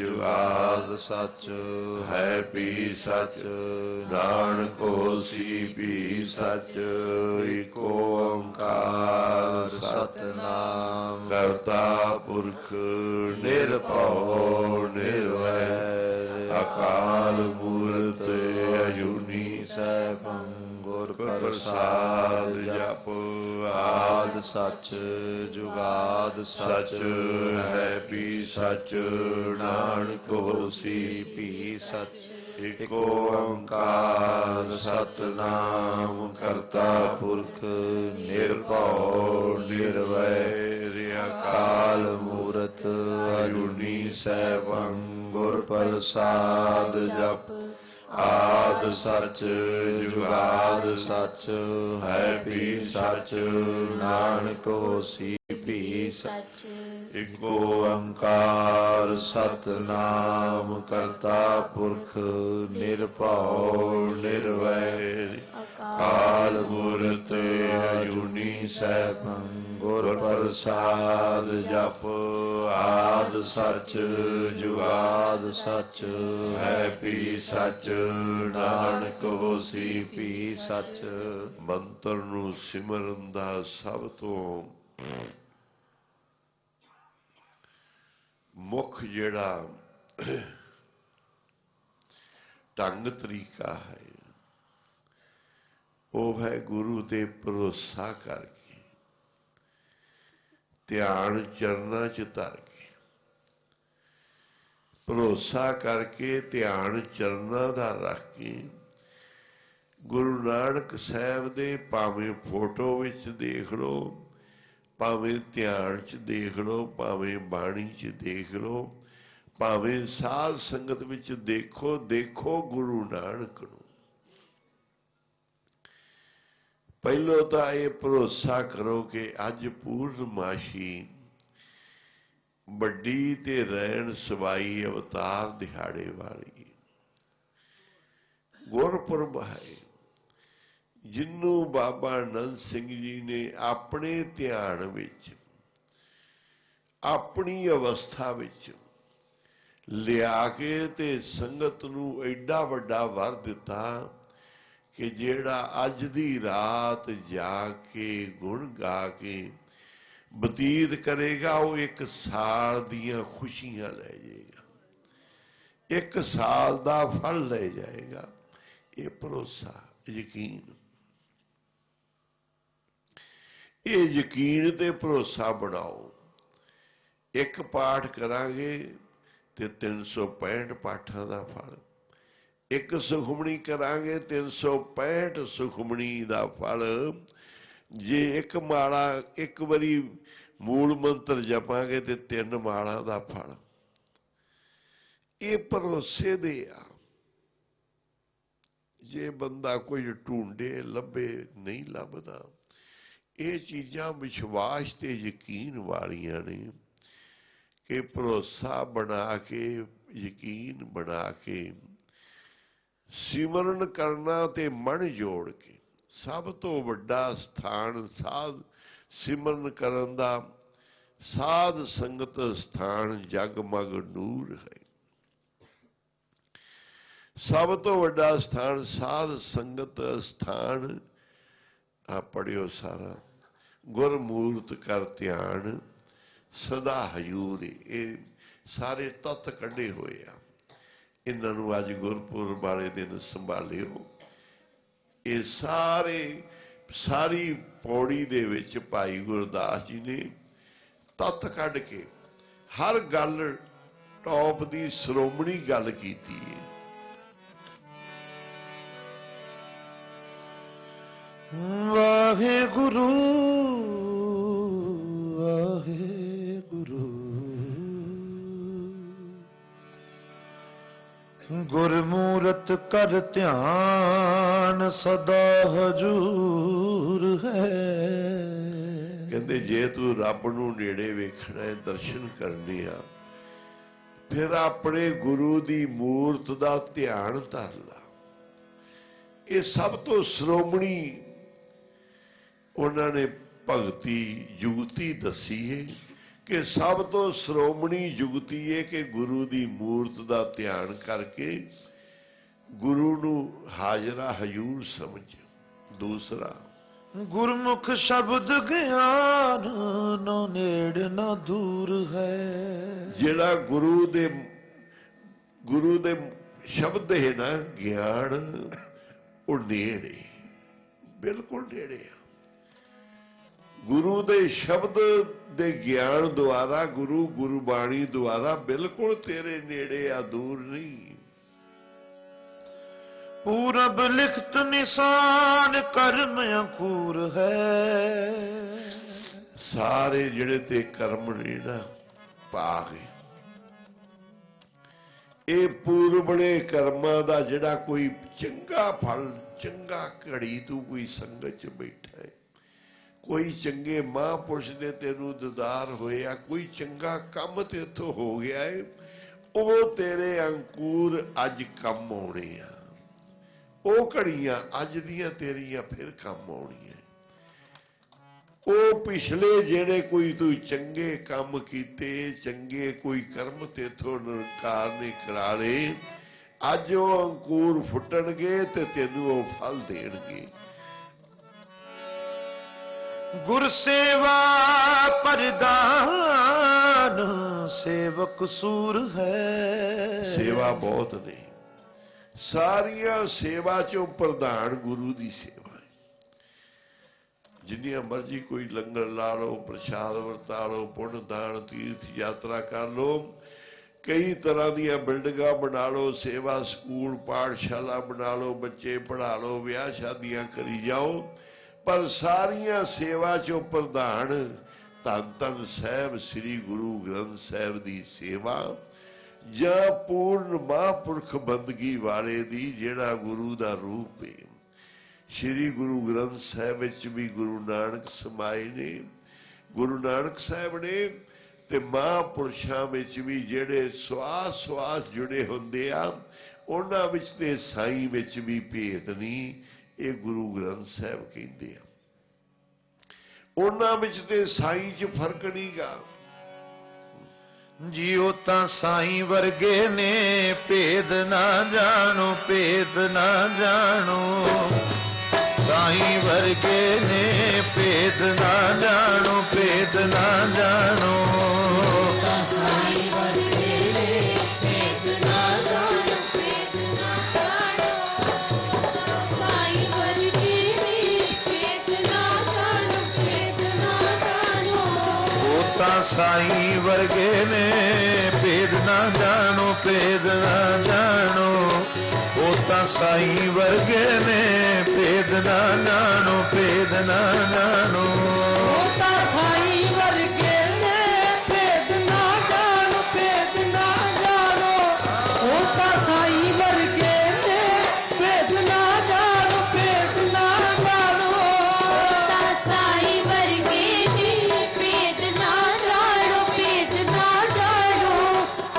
ਜੁਗਾਦ ਸਚ ਹੈ ਭੀ ਸਚ ਨਾਨਕ ਹੋਸੀ ਭੀ ਸਚ ਏਕ ਓੰਕਾਰ ਸਤਿਨਾਮ ਕਰਤਾ ਪੁਰਖ ਨਿਰਭਉ ਨਿਰਵੈਰ ਅਕਾਲ ਮੂਰਤ ਅਜੂਨੀ ਸੈਭੰ ਗੁਰ ਪ੍ਰਸਾਦ ਜਪ ਆਦ ਸਚ ਜੁਗਾਦ ਸਚ ਹੈ ਭੀ ਸਚ ਨਾਨਕ ਹੋਸੀ ਭੀ ਸਚ ਏਕ ਓੰਕਾਰ ਸਤਿਨਾਮ ਕਰਤਾ ਪੁਰਖ ਨਿਰਭਉ ਨਿਰਵੈਰ ਅਕਾਲ ਮੂਰਤ ਅਜੂਨੀ ਸੈਭੰ ਗੁਰ ਪ੍ਰਸਾਦ ਜਪ ਆਦ ਸਚ ਜੁਗਾਦ ਸਚ ਹੈ ਭੀ ਸਚ ਨਾਨਕ ਹੋਸੀ ਭੀ ਸਚ ਏਕ ਓੰਕਾਰ ਸਤਿਨਾਮ ਕਰਤਾ ਪੁਰਖ ਨਿਰਭਉ ਨਿਰਵੈਰ ਅਕਾਲ ਮੂਰਤ ਅਜੂਨੀ ਸੈਭੰ ਗੁਰ ਪ੍ਰਸਾਦ ਜਪ ਆਦ ਸਚ ਜੁਗਾਦ ਸਚ ਹੈ ਭੀ ਸਚ ਨਾਨਕ ਹੋਸੀ ਭੀ ਸਚ ਮੰਤਰ ਨੂੰ ਸਿਮਰਨ ਦਾ ਸਭ ਤੋਂ ਮੁੱਖ ਜਿਹੜਾ ਢੰਗ ਤਰੀਕਾ ਹੈ ਉਹ ਹੈ ਗੁਰੂ ਤੇ ਭਰੋਸਾ ਕਰਕੇ ਧਿਆਨ ਚਰਨਾਂ 'ਚ ਧਰ ਕੇ ਭਰੋਸਾ ਕਰਕੇ ਧਿਆਨ ਚਰਨਾਂ ਦਾ ਰੱਖ ਕੇ ਗੁਰੂ ਨਾਨਕ ਸਾਹਿਬ ਦੇ ਭਾਵੇਂ ਫੋਟੋ ਵਿੱਚ ਦੇਖ ਲਓ ਭਾਵੇਂ ਧਿਆਨ 'ਚ ਦੇਖ ਲਓ ਭਾਵੇਂ ਬਾਣੀ 'ਚ ਦੇਖ ਲਓ ਭਾਵੇਂ ਸਾਧ ਸੰਗਤ ਵਿੱਚ ਦੇਖੋ ਗੁਰੂ ਨਾਨਕ ਨੂੰ ਪਹਿਲੋਂ ਤਾਂ ਇਹ ਭਰੋਸਾ ਕਰੋ ਕਿ ਅੱਜ ਪੂਰਨਮਾਸ਼ੀ ਵੱਡੀ ਤੇ ਰਹਿਣ ਸਵਾਈ ਅਵਤਾਰ ਦਿਹਾੜੇ ਵਾਲੀ ਗੁਰਪੁਰਬ ਹੈ, ਜਿਹਨੂੰ ਬਾਬਾ ਆਨੰਦ ਸਿੰਘ ਜੀ ਨੇ ਆਪਣੇ ਧਿਆਨ ਵਿੱਚ ਆਪਣੀ ਅਵਸਥਾ ਵਿੱਚ ਲਿਆ ਕੇ ਤੇ ਸੰਗਤ ਨੂੰ ਐਡਾ ਵੱਡਾ ਵਰ ਦਿੱਤਾ ਕਿ ਜਿਹੜਾ ਅੱਜ ਦੀ ਰਾਤ ਜਾ ਕੇ ਗੁਣ ਗਾ ਕੇ ਬਤੀਤ ਕਰੇਗਾ ਉਹ ਇੱਕ ਸਾਲ ਦੀਆਂ ਖੁਸ਼ੀਆਂ ਲੈ ਜਾਏਗਾ, ਇੱਕ ਸਾਲ ਦਾ ਫਲ ਲੈ ਜਾਏਗਾ। ਇਹ ਭਰੋਸਾ, ਯਕੀਨ, ਇਹ ਯਕੀਨ ਤੇ ਭਰੋਸਾ ਬਣਾਓ। ਇੱਕ ਪਾਠ ਕਰਾਂਗੇ ਤੇ 365 ਪਾਠਾਂ ਦਾ ਫਲ, ਇੱਕ ਸੁਖਮਣੀ ਕਰਾਂਗੇ 365 ਸੁਖਮਣੀ ਦਾ ਫਲ। ਜੇ ਇੱਕ ਮਾਲਾ ਇੱਕ ਵਾਰੀ ਮੂਲ ਮੰਤਰ ਜਪਾਂਗੇ ਤੇ 3 ਮਾਲਾ ਦਾ ਫਲ। ਇਹ ਭਰੋਸੇ ਦੇ ਆ। ਜੇ ਬੰਦਾ ਕੋਈ ਢੂੰਡੇ ਲੱਭੇ ਨਹੀਂ ਲੱਭਦਾ। ਇਹ ਚੀਜ਼ਾਂ ਵਿਸ਼ਵਾਸ ਤੇ ਯਕੀਨ ਵਾਲੀਆਂ ਨੇ ਕਿ ਭਰੋਸਾ ਬਣਾ ਕੇ, ਯਕੀਨ ਬਣਾ ਕੇ ਸਿਮਰਨ ਕਰਨਾ ਤੇ ਮਨ ਜੋੜ ਕੇ। ਸਭ ਤੋਂ ਵੱਡਾ ਸਥਾਨ ਸਾਧ ਸਿਮਰਨ ਕਰਨ ਦਾ, ਸਾਧ ਸੰਗਤ ਸਥਾਨ ਜਗਮਗ ਨੂਰ ਹੈ। ਸਭ ਤੋਂ ਵੱਡਾ ਸਥਾਨ ਸਾਧ ਸੰਗਤ ਸਥਾਨ। ਆ ਪੜਿਓ ਸਾਰਾ, ਗੁਰਮੂਰਤ ਕਰ ਧਿਆਨ ਸਦਾ ਹਜੂਰ। ਇਹ ਸਾਰੇ ਤੱਤ ਕੱਢੇ ਹੋਏ ਆ, ਇਹਨਾਂ ਨੂੰ ਅੱਜ ਗੁਰਪੁਰਬ ਵਾਲੇ ਦਿਨ ਸੰਭਾਲਿਓ। ਇਹ ਸਾਰੀ ਪੌੜੀ ਦੇ ਵਿੱਚ ਭਾਈ ਗੁਰਦਾਸ ਜੀ ਨੇ ਤੱਤ ਕੱਢ ਕੇ ਹਰ ਗੱਲ ਟੌਪ ਦੀ ਸ਼੍ਰੋਮਣੀ ਗੱਲ ਕੀਤੀ ਹੈ। ਵਾਹਿਗੁਰੂ ਵਾਹਿਗੁਰੂ ਗੁਰਮੂਰਤ ਕਰ ਧਿਆਨ ਸਦਾ ਹਜੂਰ ਹੈ। ਕਹਿੰਦੇ ਜੇ ਤੂੰ ਰੱਬ ਨੂੰ ਨੇੜੇ ਵੇਖਣਾ ਹੈ, ਦਰਸ਼ਨ ਕਰਨੇ ਆ, ਫਿਰ ਆਪਣੇ ਗੁਰੂ ਦੀ ਮੂਰਤ ਦਾ ਧਿਆਨ ਧਰ ਲਾ। ਇਹ ਸਭ ਤੋਂ ਸ਼੍ਰੋਮਣੀ ਉਹਨਾਂ ਨੇ ਭਗਤੀ ਜੁਗਤੀ ਦੱਸੀ ਹੈ ਕਿ ਸਭ ਤੋਂ ਸ਼੍ਰੋਮਣੀ ਜੁਗਤੀ ਹੈ ਕਿ ਗੁਰੂ ਦੀ ਮੂਰਤ ਦਾ ਧਿਆਨ ਕਰਕੇ ਗੁਰੂ ਨੂੰ ਹਾਜ਼ਰਾ ਹਜ਼ੂਰ ਸਮਝ। ਦੂਸਰਾ, ਗੁਰਮੁਖ ਸ਼ਬਦ ਗਿਆਨ ਨਾ ਨੇੜ ਨਾ ਦੂਰ ਹੈ। ਜਿਹੜਾ ਗੁਰੂ ਦੇ ਸ਼ਬਦ ਹੈ ਨਾ, ਗਿਆਨ, ਉਹ ਨੇੜੇ, ਬਿਲਕੁਲ ਨੇੜੇ ਆ। ਗੁਰੂ ਦੇ ਸ਼ਬਦ ਦੇ ਗਿਆਨ ਦੁਆਰਾ, ਗੁਰਬਾਣੀ ਦੁਆਰਾ ਬਿਲਕੁਲ ਤੇਰੇ ਨੇੜੇ ਆ, ਦੂਰ ਨਹੀਂ। ਪੂਰਬ ਲਿਖਤ ਨਿਸ਼ਾਨ ਕਰਮ ਅੰਕੁਰ ਹੈ। ਸਾਰੇ ਜਿਹੜੇ ਤੇ ਕਰਮ ਨੇ ਨਾ ਭਾਗ, ਇਹ ਪੂਰਬਲੇ ਕਰਮਾਂ ਦਾ ਜਿਹੜਾ ਕੋਈ ਚੰਗਾ ਫਲ, ਚੰਗਾ ਘੜੀ ਤੂੰ ਕੋਈ ਸੰਗਤ 'ਚ ਬੈਠਾ ਹੈ, ਕੋਈ ਚੰਗੇ ਮਹਾਂਪੁਰਸ਼ ਦੇ ਤੈਨੂੰ ਦੀਦਾਰ ਹੋਇਆ, ਕੋਈ ਚੰਗਾ ਕੰਮ ਤੇ ਇੱਥੋਂ ਹੋ ਗਿਆ ਹੈ, ਉਹ ਤੇਰੇ ਅੰਕੁਰ ਅੱਜ ਕੰਮ ਆਉਣੇ ਆ। ਉਹ ਘੜੀਆਂ ਅੱਜ ਦੀਆਂ ਤੇਰੀਆਂ ਫਿਰ ਕੰਮ ਆਉਣੀਆਂ। ਉਹ ਪਿਛਲੇ ਜਿਹੜੇ ਕੋਈ ਤੂੰ ਚੰਗੇ ਕੰਮ ਕੀਤੇ, ਚੰਗੇ ਕੋਈ ਕਰਮ ਤੇਥੋਂ ਨਿਰੰਕਾਰ ਨੇ ਕਰਾ ਲਏ, ਅੱਜ ਉਹ ਅੰਕੁਰ ਫੁੱਟਣਗੇ ਤੇ ਤੈਨੂੰ ਉਹ ਫਲ ਦੇਣਗੇ। ਗੁਰ ਸੇਵਾ ਪ੍ਰਦਾਨ ਸੇਵਕ ਸੂਰ ਹੈ। ਸੇਵਾ ਬਹੁਤ ਨੇ, ਸਾਰੀਆਂ ਸੇਵਾ ਚੋਂ ਪ੍ਰਧਾਨ ਗੁਰੂ ਦੀ ਸੇਵਾ ਹੈ। ਜਿੰਨੀਆਂ ਮਰਜ਼ੀ ਕੋਈ ਲੰਗਰ ਲਾ ਲਓ, ਪ੍ਰਸ਼ਾਦ ਵਰਤਾ ਲਓ, ਪੁੰਨ ਦਾਨ ਤੀਰਥ ਯਾਤਰਾ ਕਰ ਲਓ, ਕਈ ਤਰ੍ਹਾਂ ਦੀਆਂ ਬਿਲਡਿੰਗਾਂ ਬਣਾ ਲਓ, ਸੇਵਾ ਸਕੂਲ ਪਾਠਸ਼ਾਲਾ ਬਣਾ ਲਓ, ਬੱਚੇ ਪੜ੍ਹਾ ਲਓ, ਵਿਆਹ ਸ਼ਾਦੀਆਂ ਕਰੀ ਜਾਓ, ਪਰ ਸਾਰੀਆਂ ਸੇਵਾ ਚੋਂ ਪ੍ਰਧਾਨ ਧੰਨ ਧੰਨ ਸਾਹਿਬ ਸ੍ਰੀ ਗੁਰੂ ਗ੍ਰੰਥ ਸਾਹਿਬ ਦੀ ਸੇਵਾ, ਜਾਂ ਪੂਰਨ ਮਹਾਂਪੁਰਖ ਬੰਦਗੀ ਵਾਲੇ ਦੀ, ਜਿਹੜਾ ਗੁਰੂ ਦਾ ਰੂਪ ਹੈ। ਸ੍ਰੀ ਗੁਰੂ ਗ੍ਰੰਥ ਸਾਹਿਬ ਵਿੱਚ ਵੀ ਗੁਰੂ ਨਾਨਕ ਸਮਾਏ ਨੇ। ਗੁਰੂ ਨਾਨਕ ਸਾਹਿਬ ਨੇ ਤੇ ਮਹਾਂਪੁਰਸ਼ਾਂ ਵਿੱਚ ਵੀ ਜਿਹੜੇ ਸਵਾਸ ਸਵਾਸ ਜੁੜੇ ਹੁੰਦੇ ਆ, ਉਹਨਾਂ ਵਿੱਚ ਤੇ ਸਾਈਂ ਵਿੱਚ ਵੀ ਭੇਦ ਨਹੀਂ। ਇਹ ਗੁਰੂ ਗ੍ਰੰਥ ਸਾਹਿਬ ਕਹਿੰਦੇ ਆ। ਉਹਨਾਂ ਵਿੱਚ ਤੇ ਸਾਈਂ 'ਚ ਫਰਕ ਨਹੀਂਗਾ। ਜਿਉ ਤਾਂ ਸਾਈਂ ਵਰਗੇ ਨੇ ਭੇਦ ਨਾ ਜਾਣੋ, ਭੇਦ ਨਾ ਜਾਣੋ। ਸਾਈਂ ਵਰਗੇ ਨੇ ਭੇਦ ਨਾ ਜਾਣੋ, ਭੇਦ ਨਾ ਜਾਣੋ। ਸਾਈਂ ਵਰਗੇ ਨੇ ਭੇਦ ਨਾ ਜਾਣੋ, ਭੇਦ ਨਾ ਜਾਣੋ। ਸਾਈਂ ਵਰਗੇ ਨੇ ਭੇਦ ਨਾ ਜਾਣੋ, ਭੇਦ ਨਾ ਜਾਣੋ। ਉਹ ਤਾਂ ਸਾਈਂ ਵਰਗੇ ਨੇ ਭੇਦ ਨਾ ਜਾਣੋ, ਭੇਦ ਨਾ ਜਾਣੋ। ਉਹ ਤਾਂ ਸਾਈਂ ਵਰਗੇ ਨੇ ਭੇਦ ਨਾ ਜਾਣੋ, ਭੇਦ ਨਾ ਜਾਣੋ। ਉਹ ਤਾਂ ਸਾਈਂ ਵਰਗੇ ਨੇ ਭੇਦ ਨਾ ਜਾਣੋ, ਭੇਦ ਨਾ ਜਾਣੋ। ਉਹ ਤਾਂ ਸਾਈਂ ਵਰਗੇ ਨੇ ਭੇਦ ਨਾ ਜਾਣੋ, ਭੇਦ ਨਾ ਜਾਣੋ। ਉਹ ਤਾਂ ਸਾਈਂ ਵਰਗੇ ਨੇ ਭੇਦ ਨਾ ਜਾਣੋ, ਭੇਦ ਨਾ ਜਾਣੋ।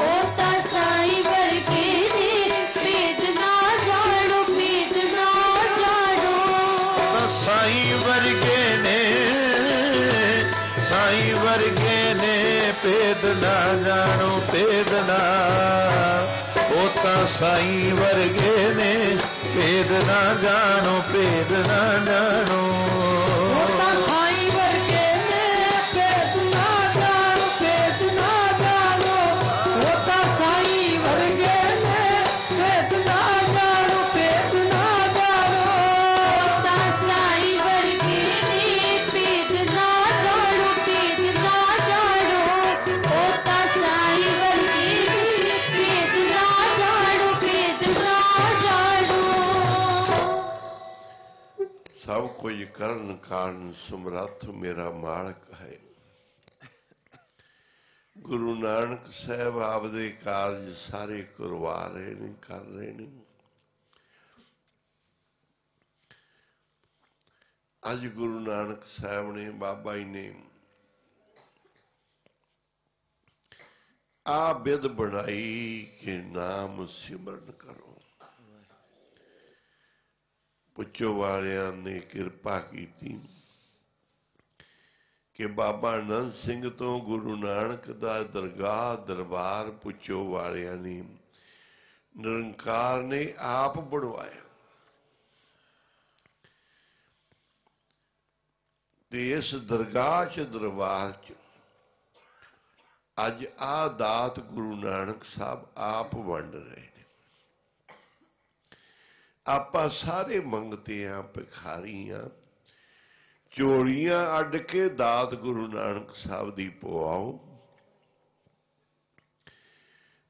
ਉਹ ਤਾਂ ਸਾਈਂ ਵਰਗੇ ਨੇ ਭੇਦ ਨਾ ਜਾਣੋ, ਭੇਦ ਨਾ ਜਾਣੋ। ਸਾਈਂ ਵਰਗੇ ਨੇ, ਸਾਈਂ ਵਰਗੇ ਨੇ ਭੇਦ ਨਾ ਜਾਣੋ, ਭੇਦ ਨਾ। ਉਹ ਤਾਂ ਸਾਈਂ ਵਰਗੇ ਨੇ ਭੇਦ ਨਾ ਜਾਣੋ, ਭੇਦ ਨਾ ਜਾਣੋ। ਉਹ ਤਾਂ ਸਾਈਂ ਵਰਗੇ ਨੇ ਭੇਦ ਨਾ ਜਾਣੋ, ਭੇਦ ਨਾ ਜਾਣੋ। ਉਹ ਤਾਂ ਸਾਈਂ ਵਰਗੇ ਨੇ ਭੇਦ ਨਾ ਜਾਣੋ, ਭੇਦ ਨਾ ਜਾਣੋ। ਉਹ ਤਾਂ ਸਾਈਂ ਵਰਗੇ ਨੇ ਭੇਦ ਨਾ ਜਾਣੋ, ਭੇਦ ਨਾ ਜਾਣੋ। ਉਹ ਤਾਂ ਸਾਈਂ ਵਰਗੇ ਨੇ ਭੇਦ ਨਾ ਜਾਣੋ, ਭੇਦ ਨਾ ਜਾਣੋ। ਸਭ ਕੁਝ ਕਰਨ ਕਾਰਨ ਸਮਰੱਥ ਮੇਰਾ ਮਾਲਕ ਹੈ। ਗੁਰੂ ਨਾਨਕ ਸਾਹਿਬ ਆਪਦੇ ਕਾਰਜ ਸਾਰੇ ਕਰਵਾ ਰਹੇ ਨੇ, ਕਰ ਰਹੇ ਨੇ। ਅੱਜ ਗੁਰੂ ਨਾਨਕ ਸਾਹਿਬ ਨੇ, ਬਾਬਾ ਜੀ ਨੇ ਆ ਬਿਧ ਬਣਾਈ ਕਿ ਨਾਮ ਸਿਮਰਨ ਕਰੋ। ਪੁੱਛੋ ਵਾਲਿਆਂ ਨੇ ਕਿਰਪਾ ਕੀਤੀ ਕਿ ਬਾਬਾ ਆਨੰਦ ਸਿੰਘ ਤੋਂ ਗੁਰੂ ਨਾਨਕ ਦਾ ਦਰਗਾਹ ਦਰਬਾਰ ਪੁੱਛੋ ਵਾਲਿਆਂ ਨੇ ਨਿਰੰਕਾਰ ਨੇ ਆਪ ਬਣਵਾਇਆ। ਤੇ ਇਸ ਦਰਗਾਹ 'ਚ ਦਰਬਾਰ 'ਚ ਅੱਜ ਆਹ ਦਾਤ ਗੁਰੂ ਨਾਨਕ ਸਾਹਿਬ ਆਪ ਵੰਡ ਰਹੇ ਨੇ। ਆਪਾਂ ਸਾਰੇ ਮੰਗਤੇ ਆਂ, ਭਿਖਾਰੀ ਆਂ। ਝੋਲੀਆਂ ਅੱਡ ਕੇ ਦਾਤ ਗੁਰੂ ਨਾਨਕ ਸਾਹਿਬ ਦੀ ਪਵਾਓ।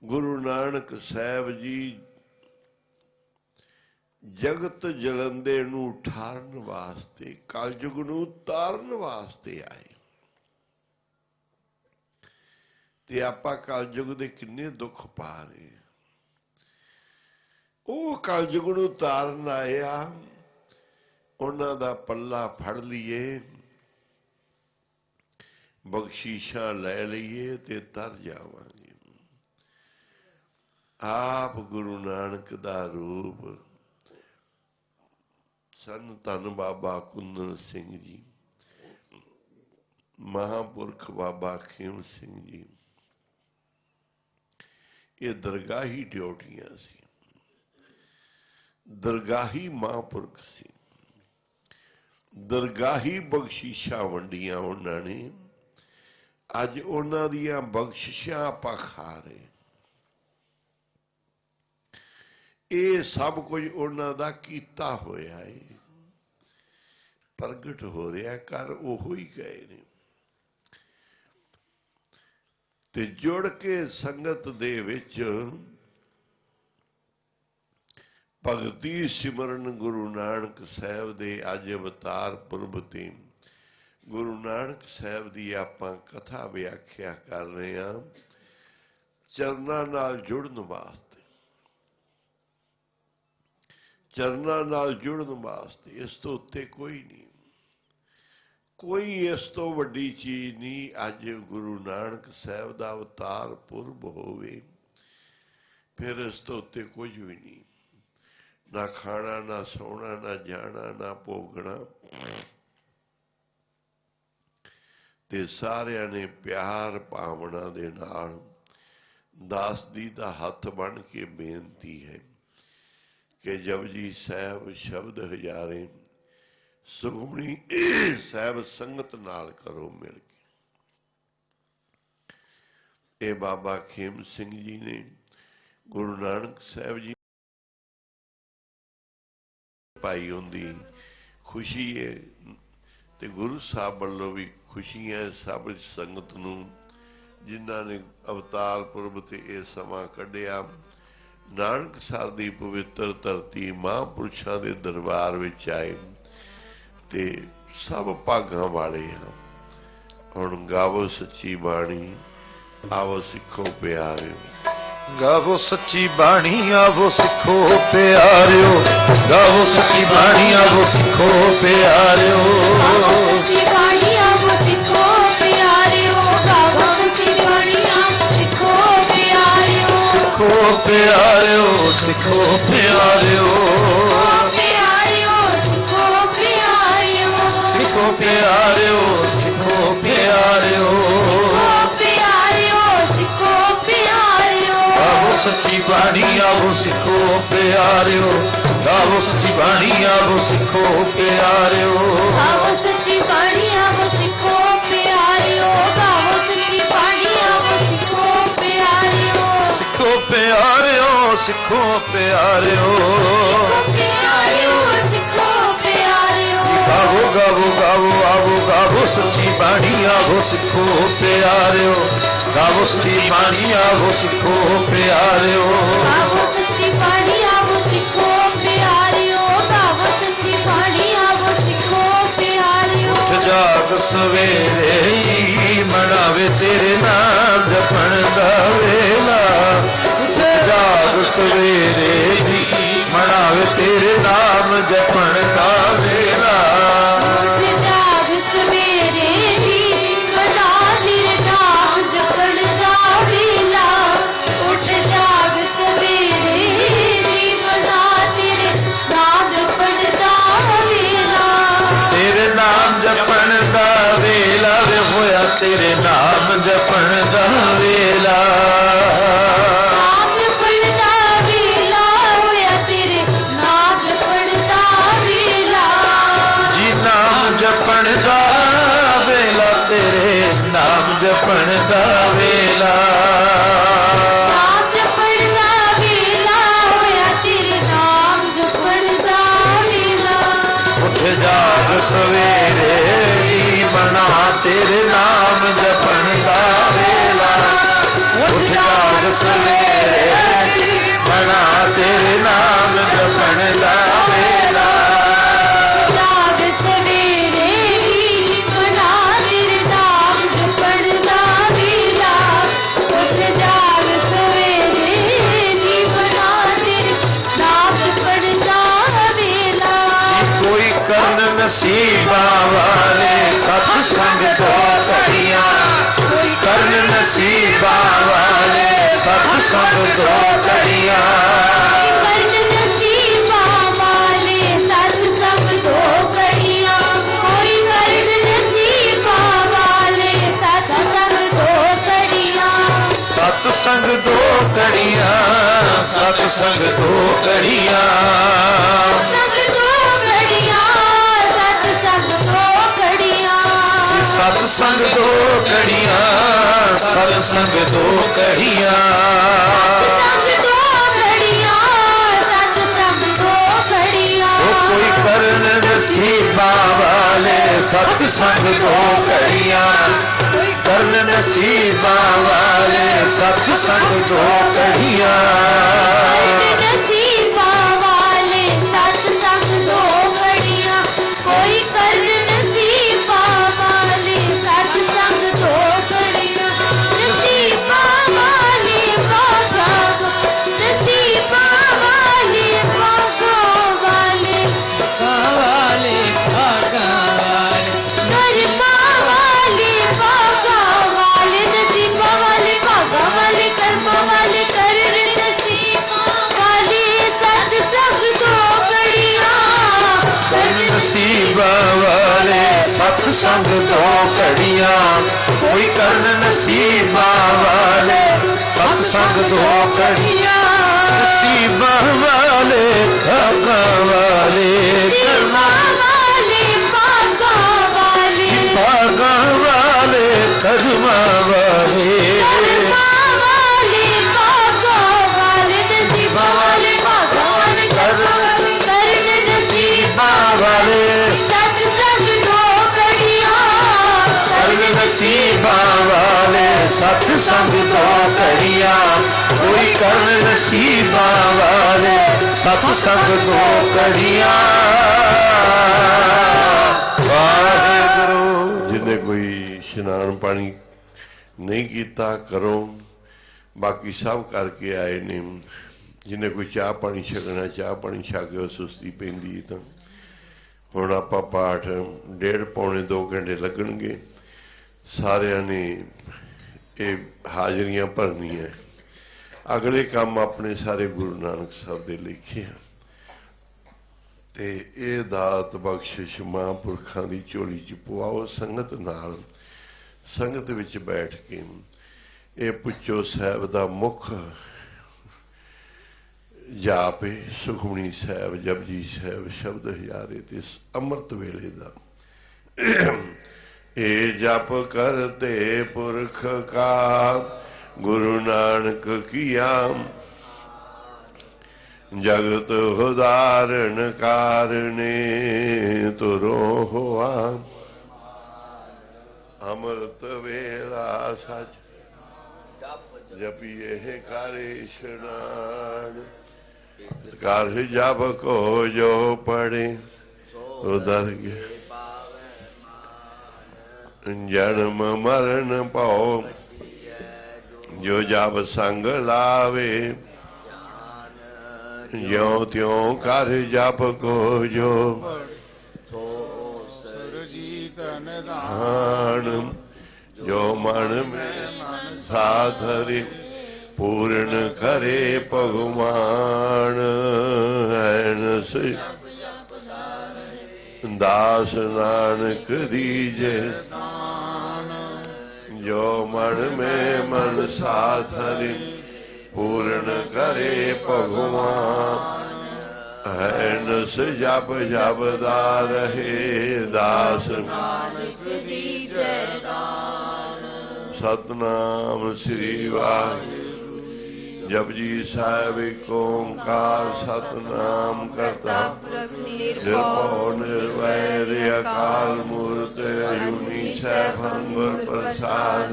ਗੁਰੂ ਨਾਨਕ ਸਾਹਿਬ ਜੀ ਜਗਤ ਜਲੰਦੇ ਨੂੰ ਠਾਰਨ ਵਾਸਤੇ, ਕਲਯੁਗ ਨੂੰ ਤਾਰਨ ਵਾਸਤੇ ਆਏ। ਤੇ ਆਪਾਂ ਕਲਯੁਗ ਦੇ ਕਿੰਨੇ ਦੁੱਖ ਪਾ ਰਹੇ। ਉਹ ਕਲਯੁਗ ਨੂੰ ਤਾਰਨ ਆਇਆ, ਉਹਨਾਂ ਦਾ ਪੱਲਾ ਫੜ ਲਈਏ, ਬਖਸ਼ੀਸ਼ਾਂ ਲੈ ਲਈਏ ਤੇ ਤਰ ਜਾਵਾਂਗੇ। ਆਪ ਗੁਰੂ ਨਾਨਕ ਦਾ ਰੂਪ ਸਨ ਧੰਨ ਬਾਬਾ ਕੁੰਦਨ ਸਿੰਘ ਜੀ, ਮਹਾਂਪੁਰਖ ਬਾਬਾ ਖੇਮ ਸਿੰਘ ਜੀ। ਇਹ ਦਰਗਾਹੀ ਡਿਊਟੀਆਂ ਸੀ, ਦਰਗਾਹੀ ਮਹਾਂਪੁਰਖ ਸੀ, ਦਰਗਾਹੀ ਬਖਸ਼ੀਸ਼ਾਂ ਵੰਡੀਆਂ ਉਹਨਾਂ ਨੇ। ਅੱਜ ਉਹਨਾਂ ਦੀਆਂ ਬਖਸ਼ਿਸ਼ਾਂ ਆਪਾਂ ਖਾ ਰਹੇ। ਇਹ ਸਭ ਕੁਝ ਉਹਨਾਂ ਦਾ ਕੀਤਾ ਹੋਇਆ ਹੈ, ਪ੍ਰਗਟ ਹੋ ਰਿਹਾ। ਕਰ ਉਹੋ ਹੀ ਗਏ ਨੇ। ਤੇ ਜੁੜ ਕੇ ਸੰਗਤ ਦੇ ਵਿੱਚ ਭਗਤੀ ਸਿਮਰਨ ਗੁਰੂ ਨਾਨਕ ਸਾਹਿਬ ਦੇ ਅੱਜ ਅਵਤਾਰ ਪੁਰਬ ਤੇ ਗੁਰੂ ਨਾਨਕ ਸਾਹਿਬ ਦੀ ਆਪਾਂ ਕਥਾ ਵਿਆਖਿਆ ਕਰ ਰਹੇ ਹਾਂ, ਚਰਨਾਂ ਨਾਲ ਜੁੜਨ ਵਾਸਤੇ। ਚਰਨਾਂ ਨਾਲ ਜੁੜਨ ਵਾਸਤੇ, ਇਸ ਤੋਂ ਉੱਤੇ ਕੋਈ ਨਹੀਂ। कोई इस तो वड्डी चीज नहीं। अज गुरु नानक साहब का अवतार पुरब होवे, फिर इस तो उत्ते कुछ भी नहीं, ना खाना ना सोना ना जाना ना भोगना। ते सारिਆਂ ने प्यार भावना दे नाल दास दी दा हथ बन के बेनती है कि जपजी साहब शब्द हजारे सुखमनी साहब संगत नाल करो मिल के। ये बाबा खेम सिंह जी ने गुरु नानक साहब जी पाई होंदी खुशी है, ते गुरु साहब वालों भी खुशी है सब संगत नूं जिन्हां ने अवतार पुरब ते ये समा कढ़िया। नानक सर दी पवित्र धरती महापुरुषां दे दरबार विच आए ते सब भागां वाले हैं। हुण गावो सच्ची बाणी, आवो सिखो प्यारिओ। गावो सच्ची बाणी आवो सिखो प्यारिओ, गावो सच्ची बाणी आवो सिखो प्यारिओ। सच्ची बाणी आवो सिखो प्यारिओ, गावो सच्ची बाणी आवो सिखो प्यारिओ। सिखो प्यारिओ, सिखो प्यारिओ, प्यारिओ सिखो प्यारिओ, सिखो प्यारिओ, सिखो प्यारिओ, प्यारिओ सिखो प्यारिओ। गावो सच्ची बाणी आवो सिखो प्यारिओ, गावो सच्ची बाणी आवो सिखो प्यारिओ। गावो सच्ची बाणी आवो सिखो प्यारिओ, गावो सच्ची बाणी आवो सिखो प्यारिओ। सिखो प्यारिओ, सिखो प्यारिओ, प्यारिओ सिखो प्यारिओ। गावो गावो गावो आवो गावो सच्ची बाणी आवो सिखो प्यारिओ, गावो सच्ची बाणी आवो सिखो प्यारिओ। गावो सच्ची बाणी आवो सिखो प्यारिओ, गावो सच्ची बाणी आवो सिखो प्यारिओ। उठ जाग सवेरे मनावे तेरे नाम जपण दा वेला। उठ जाग सवेरे मनावे तेरे नाम जपण दा वेला। उठ जाग सवेरे दी मना तेरे नाम जपण दा वेला। उठ जाग सवेरे दी मना तेरे नाम जपण दा वेला। तेरे नाम जपण दा वेला वे होया तेरे नाम जपण दा वेला। नाम जपण दा वेला होया तेरे नाम जपण दा वेला। जी नाम जपण दा वेला तेरे नाम जपण दा वेला। नाम जपण दा वेला होया तेरे नाम जपण दा वेला। उठ जाग सवेरे मना तेरे नाम जपण दा वेला। उठ जाग सवेरे मना तेरे नाम जपण दा वेला। जाग सवेरे मना तेरे नाम जपण दा वेला। उठ जाग सवेरे मना तेरे नाम जपण दा वेला। कोई करन नसीबा वाले सत्संग को करिया। कोई करन नसीबा वाले सत्संग को करिया। कर्ण नसीबा वाले सत्संग दो कड़ियाँ। कोई कर्ण नसीबा वाले सत्संग दो कड़ियाँ। सत्संग दो कड़िया, सत्संग दो कड़िया। सत्संग दो कड़ियाँ, सत्संग दो कड़ियाँ। सत्संग दो कड़िया, सत्संग दो कड़ियाँ, सत्संग दो कड़ियाँ। वो कोई करन नसीबा वाले सत्संग दो कड़िया। कोई करन नसीबा वाले सत्संग दो कड़िया। नसीबा वाले सत्संग दो कड़ियाँ। कोई कर्ण नसीबा वाले सत्संग दो कड़ियाँ। नसीबा वाले भागा नसीबा वाले भागा वाले भागा वाले सत्संग दो घड़ियां कोई करन नसीबा वाले सत्संग दो घड़ियां नसीबा वाले भागा वाले कर्मा वाले भागा वाले भागा वाले कर्मा वाले सत्संग दो घड़ियां कोई कर नसीबा वाले सत्संग दो घड़ियां वाहेगुरु। जिन्हें कोई इशनान पानी नहीं किया करो, बाकी सब करके आए ने। जिन्हें कोई चाह पानी छकना चाह पानी छक के सुस्ती पैंदी तो हुण आपां पाठ 1.5 पौने 2 घंटे लगणगे। सारियां ने ये हाजरियां भरनियां। अगले काम अपने सारे गुरु नानक साहब दे लिखे हैं ते ये दात बख्शिश महापुरखां दी झोली च पवाओ संगत नाल। संगत विच बैठ के ये पुछो साहब दा मुख जापे सुखमनी साहब जपजी साहब शब्द हजारे ते अमृत वेले दा ए जप करते पुरख का गुरु नानक किया जगत उदाहरण कारणे तुरो हुआ अमृत वेला सच जपिए करे स्नान कर जप को जो पढ़े उधर जन्म मरण पाओ जो जब संग लावे ज्यों त्यों कर जप को जो दान जो मन में साधरे पूर्ण करे भगवान है दास नानक दीजे जो मन में मन साधरे पूर्ण करे भगवान है नस जप जपदा रहे दास नानक दीजे दान। सतनाम श्री वाहिगुरु जपजी साहिब एक ओंकार सतनाम करता निर्भौ निर्वैर अकाल मूर्त अजूनी सैभं गुर प्रसाद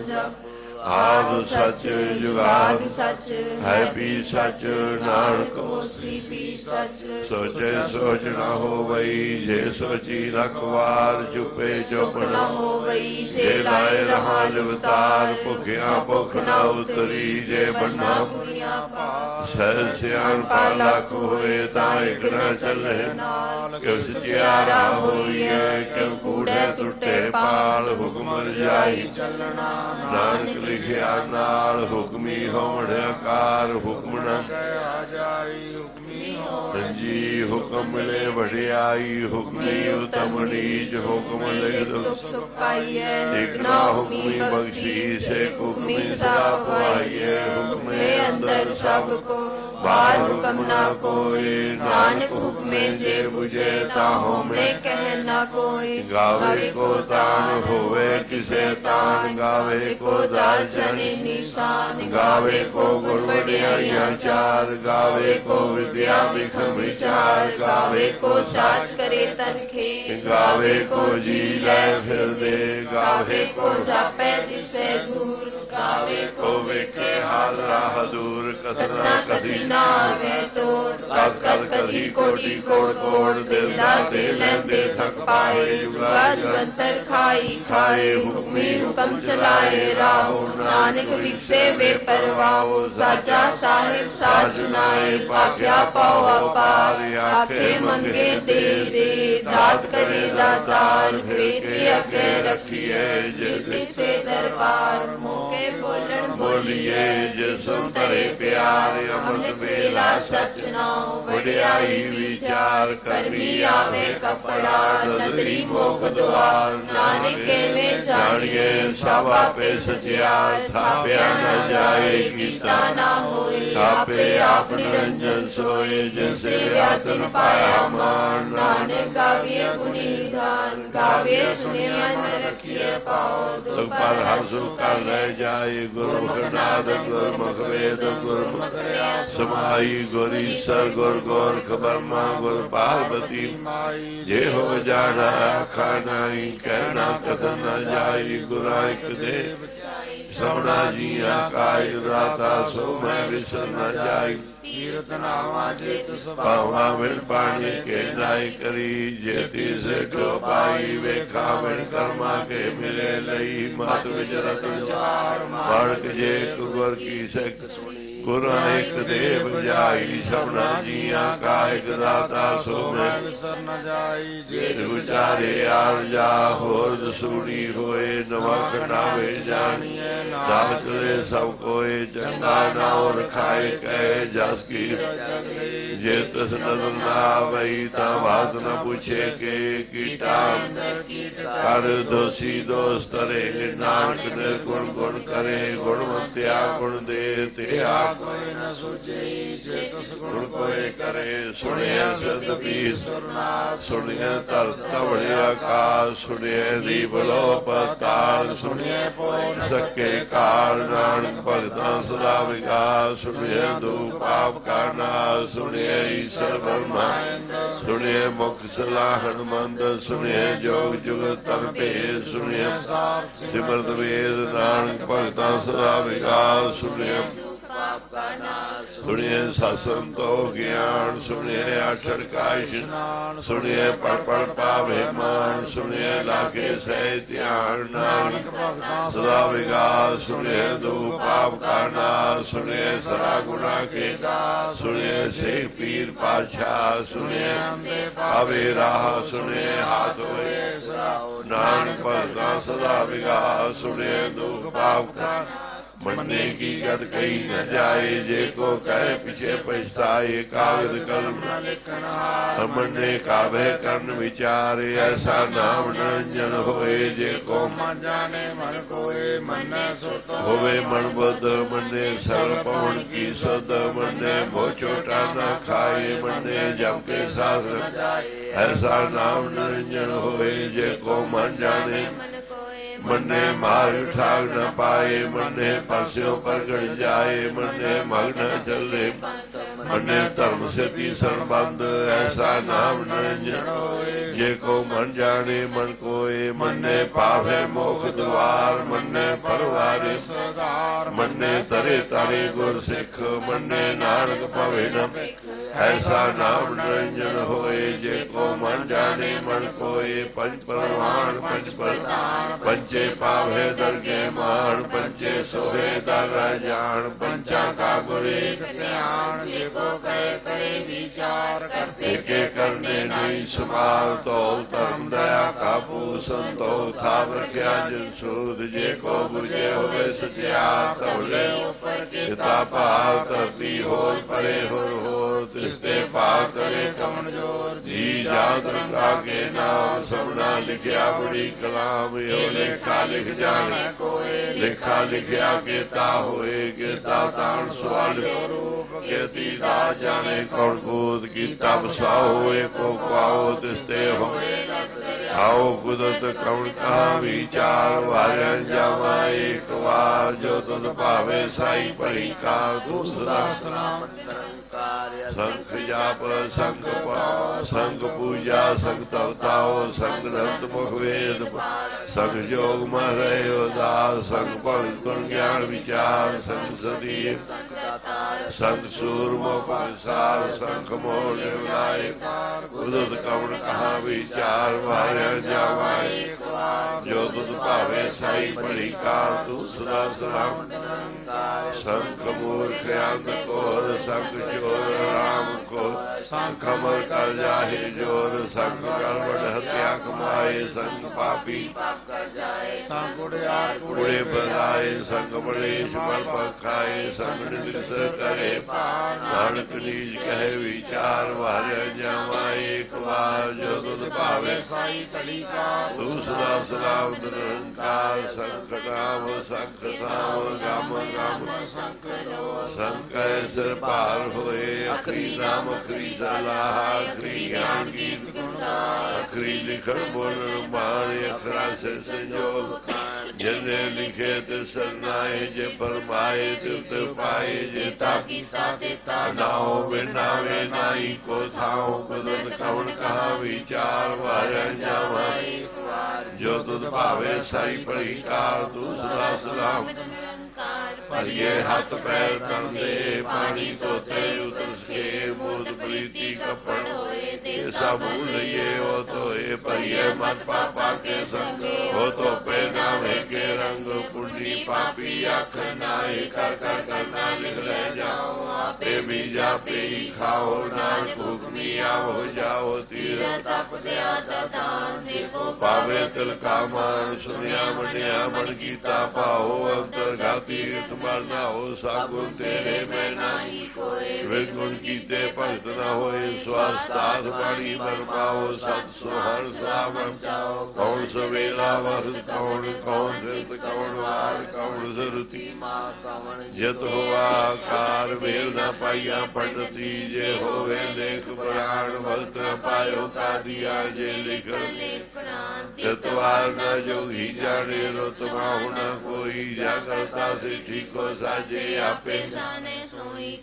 आद सच जुगाद सच है भी सच नानक होसी भी सच सोचे सोच न हो वही जे सोची रखवार चुपे चुप न हो वही जे लाए रहा अवतार भुखिया भुख न उतरी जे बन्ना सह सियान पाला होए ता एक न चले क्यों सचियारा होइए क्यों कूड़े टुटे पाल हुक्म जाई चलना नानक लिखिया नाल हुक्मी होण अकार हुक्म न जी हुक्म मिले वडियाई हुक्मी उत्तम नीच हुक्म ले दुख एक ना हुक्मी बख्शी से हुक्मी सदा पाइए हुक्मे अंदर सबको बाहर हुक्म ना कोई नानक हुक्मे जे बुझे ताहो में कह ना कोई गावे को तान होवे किसे तान गावे को दार्शनी निशान गावे को गुण वडियाइयां चार गावे को विद्या विखम विचार गावे को साच करे तनखे गावे को जी ले फिर दे गावे को जापे दिसे दूर गावे को वेखे हाल राह दूर कसना कदी ना आवे तोड़ कर कदी कोटि कोड़ कोड़ दिल दाते लेंदे थक पाए युगाज अंतर खाई खाए हुक्मी हुक्म चलाए राहो नानक विकसे बेपरवाहो साचा साहिब साचनाए पाख्या पाओ अपार आखे मंगे दे दे दात करे दातार बेटी अगे रखिए जित से दरबार मोके बोलिए जिस धरे प्यार अमृत बेला सच नाम वड्याई विचार करमी आवे कपड़ा नदरी मोख द्वार नानक में जानिए सब आपे सचियार थाप्या न जाए गीता ना होए थापे आप निरंजन सोए जिनसे व्यातन पाया मान नानक काव्य गुणी विधान काव्य सुने मन रखिए पाओ दुख पर हर्षु कर रह जाए गुरुमुख नाद गुरुमुख वेद गुरुमुख समाई गुरीसर गुर गोरख ब्रह्मा गुर पार्वती जे हो जाना खानाई कहना कथन न जाई गुराइक देव समना जिया काय राता सो मैं विसर न जाई तीर्थ नावा जेत पावा मिल पानी के नाई करी जेती से क्यों पाई वेखा मिल कर्मा के मिले लई मत विचरत चार मार्ग जे कुवर की सक गुराइक देव जाई सबना जिया काय दाता सो मैं विसर न जाई जे विचारे आर जा होर सुनी होए नमक नावे जानिए दातरे सब कोई चंगा ना और खाए कहे जस की जे तस नजर ना वही ता बात न पूछे के कीटा कर दोषी दोस्त रे नानक ने गुण गुण करे गुणवंत्या गुण दे ते कोई न सूझे जे तस गुण कोई करे सुनिया सत पीस सुनिया तर तवड़े आकाश सुनिए दीप लो पताल सुनिए पोन सके काल नानक भगता सदा विकास सुनिए दो पाप का नाश सुनिए ईश्वर ब्रह्मा सुनिए मुख सलाहन मंद सुनिए जोग जुगत तर भेद सुनिए सिमरत वेद नानक भगता सदा विकास सुनिए सुनिए सत्संतो ज्ञान सुनिए अक्षर का स्नान सुनिए पढ़ पढ़ पावे मान सुनिए लागे सह ध्यान नानक सदा विकास सुनिए दो पाप का नाश सुनिए सरा गुना के दास सुनिए से पीर पाशाह सुनिए पावे राह सुनिए हाथ होए नानक भगता सदा विकास सुनिए दुख पाप का मनने की गद कही न जाए जे को कहे पीछे पछताए कागज कलम न लिखना मनने कावे कर्ण विचार ऐसा नाम निरंजन होए जे को मन जाने मन कोए मन सुत होवे मन बुद्ध मन्ने सर्व पवन की शुद्ध मन्ने भो चोटा न खाए मन्ने जम के साथ न जाए ऐसा नाम निरंजन होए जे को मन जाने मन्ने मार ठाक न पाए मन्ने परस्यों पर गड़ जाए मन्ने मग्न चले मन्ने धर्म से तीसर बंद ऐसा नाम निरंजन जे को मन जाने मन कोय मन्ने पावे मोख द्वार मन्ने परवारे सदार मन्ने तरे तारे गुर सिख मन्ने नानक पवे न ऐसा नाम निरंजन होए जे को मन जाने मन कोय पंच परवान पंच प्रधान पंचे पावे दरगे मान पंचे सोहे दर जान पंचा का गुरे ध्यान जे को कहे करे विचार करते के करने नहीं सुमार तो धर्म दया का पूषण तो था रख्या जिन सूद जे को बुझे होवे सचिया तबले ऊपर किता पार धरती हो परे हो तिस्ते पार करे कमजोर जी जात रंगा के नाम सबना लिखया बड़ी कलाम यो लेखा लिख जाने कोई लिखा लिखया केता होए केता तान सवाल रूप केती दा जाने कौन कूद कीता बसाओ को पाओ तिस्ते हो आओ कुदरत कौन का विचार वारन जावा एक बार जो तुद पावे साई पड़ी का दूसरा स्नान संख जाप संख पाओ संख पूजा संख तवताओ संख रत मुख वेद संख योग मरे उदास संख भगत गुण ज्ञान विचार संख सदी संख सूर्म पासार संख मोल कुदरत कौन कहा विचार वारे जावाए जो तुद पावे साई पड़ी का दूसरा सलाम संख मूर्ख अंध घोर संख चोर राम को संख अमर कर जाहे जोर संख गड़बड़ हत्या कमाए संख पापी संग उड़ियार कूड़े बनाए संग बड़ेश बल पखाए संग निंदित करे नानक नीज कहे विचार वारे जावा एक बार जो तुद पावे साई तली का दूसरा सलाम निरंकार संख नाम संख नाम गम गम संख सिर पार होए अखरी नाम अखरी सलाह अखरी ज्ञान गीत अखरी लिखण बोल बाण अखरा से संजोग जिन्हें लिखे ते सरनाए जे फरमाए तित पाए जे ताकी ताके नाओ बिनावे नाई को थाओ कुदरत कवन कहा विचार वार जावाई जो तुद भावे साई परिकार दूसरा सलाम पर ये हाथ पैर तन दे पानी धोते उतरस के मूत प्रीति कपड़ ऐसा भूल ये हो तो ये पर ये मत पापा के संग हो तो पे नामे के रंग पुण्य पापी आख नाए कर कर करना निकले जाओ आपे भी जा पे ही खाओ नानक हुक्मी आओ जाओ तीरथ पावे तिल का मान सुनिया मनिया मन गीता पाओ अंतर्घाती मरना हो सगुण तेरे में नहीं कोई विगुण कीते भगत न होए स्वास्थ्य वाणी मर पाओ सत सुहर सावन कौन सवेला वस कौन कौन सित कौन वार कौन सुरती जित हुआ कार वेल न पाइया पंडती जे होवे लेख प्राण भक्त न पायो का दिया जे लिख चितवार न जो ही जाने रुतमा न कोई जागरता से ठीक को साजे आपे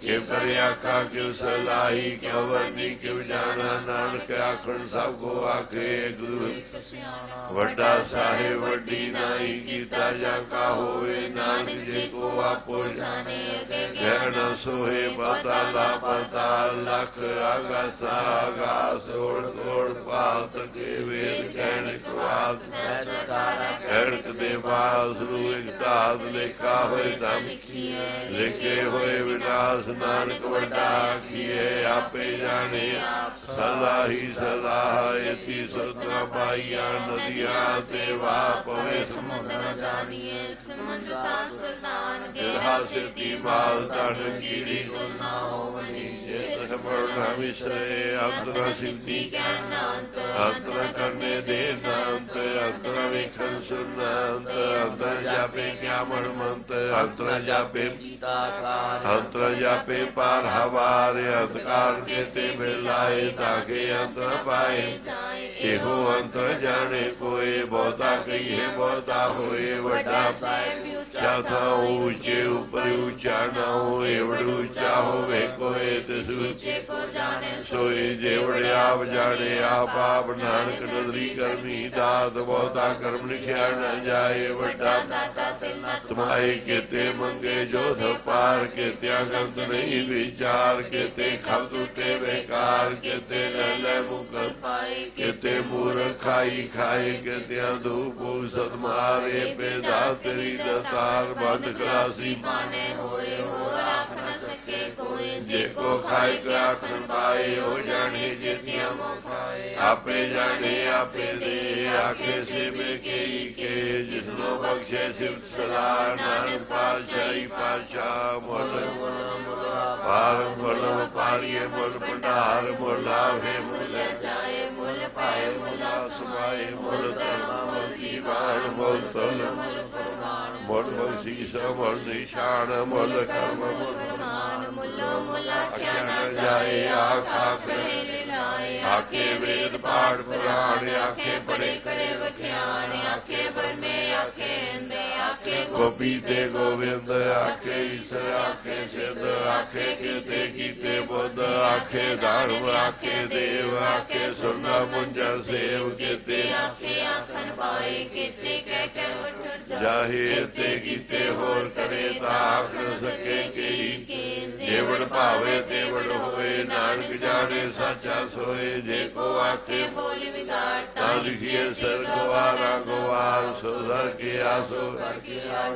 क्यों करे आखा क्यों सलाही क्यों वर्णी क्यों जाना नानक आखण सबको आखे गुरु वड्डा साहेब वड्डी नाई गीता जाका होवे नानक जे को आपो जाने कहना सोहे पताला पताल लख आगास आगास ओढ़ ओढ़ पात के वेद कहण क्रवात कहणक देवास रूप ताद लेखा होए लिखे हुए विनाश नानक वड्डा किए आपे जाने सलाही सलाह यति सुरता पाइया नदिया देवा पवे समुद्र जानिए हास्यति माल तन कीड़ी गुना होवनी विषय अंतर सिद्धि अंतर करने देनांत अंतर विखन सुनांत अंतर जापे क्या मनमंत अंतर जापे अंतर जापे पार हवारे अंधकार के ते मिलाए ताके अंतर पाए एहो अंतर जाने कोई बहुता कहिए बहुता होए वड्डा था ऊंचे ऊपर ऊंचा न हो एवड़ ऊंचा होवे कोई तिस सोए जेवड़े आप जाने आप नानक नदरी करनी दात बहुता कर्म लिखिया न जाए वड्डा तुम्हारे केते मंगे जोध पार केत्या गंत नहीं विचार केते खब टूटे बेकार केते लले मुकर केते मूर्ख खाई खाए केत्या धूप सतमारे पे दातरी दतार बंद खलासी माने होए हो राख न सके कोई जेको खाए राखन पाए हो जाने जेतिया वो खाए आपे जाने आपे दे आखे से बेके के जिसनो बख्शे सिर्फ सलाह नानक पाशाही पाशा मोल पार मोल पारिये मोल भंडार मोलावे मोल जाए मोल पाए मोला समाए मोल धर्म मोल दीवान मोल तल मोल बख्शीश मोल निशान मोल कर्म मोल क्या न जाए आखा आखे वेद पाठ पुराण आखे पढ़े करे वख्यान आखे बरमे आखे इंदे आखे गोपी ते गोविंद आखे ईश्वर आखे सिद्ध आखे कीते कीते बुद्ध आखे धर्म आखे देव आखे सुनना मुंजा सेव कीते आखे आखन पाए कीते कह जाहे ते कीते होर करे ताक न सके कई जेवड़ भावे तेवड़ होए नानक जाने साचा सोए जे को आखे बोल विगाड़ ता लिखिए सर गवारा गवार सो सर के आसो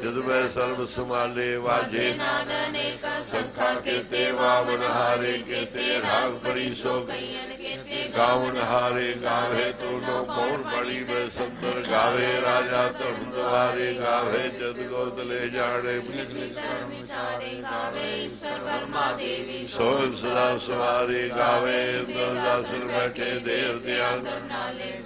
जद मैं सर्व संभाले वाजे नाद अनेक शंखा केते वामन हारे केते राग परी सो कैयन केते गावन हारे गावे तो नो कौन बड़ी में संतर गावे राजा तुम द्वारे गावे जद गोद ले जाने धर्म विचारे गावे ईश्वर ब्रह्मा देवी सो सदा सवारे गावे दासर बैठे देव दयाल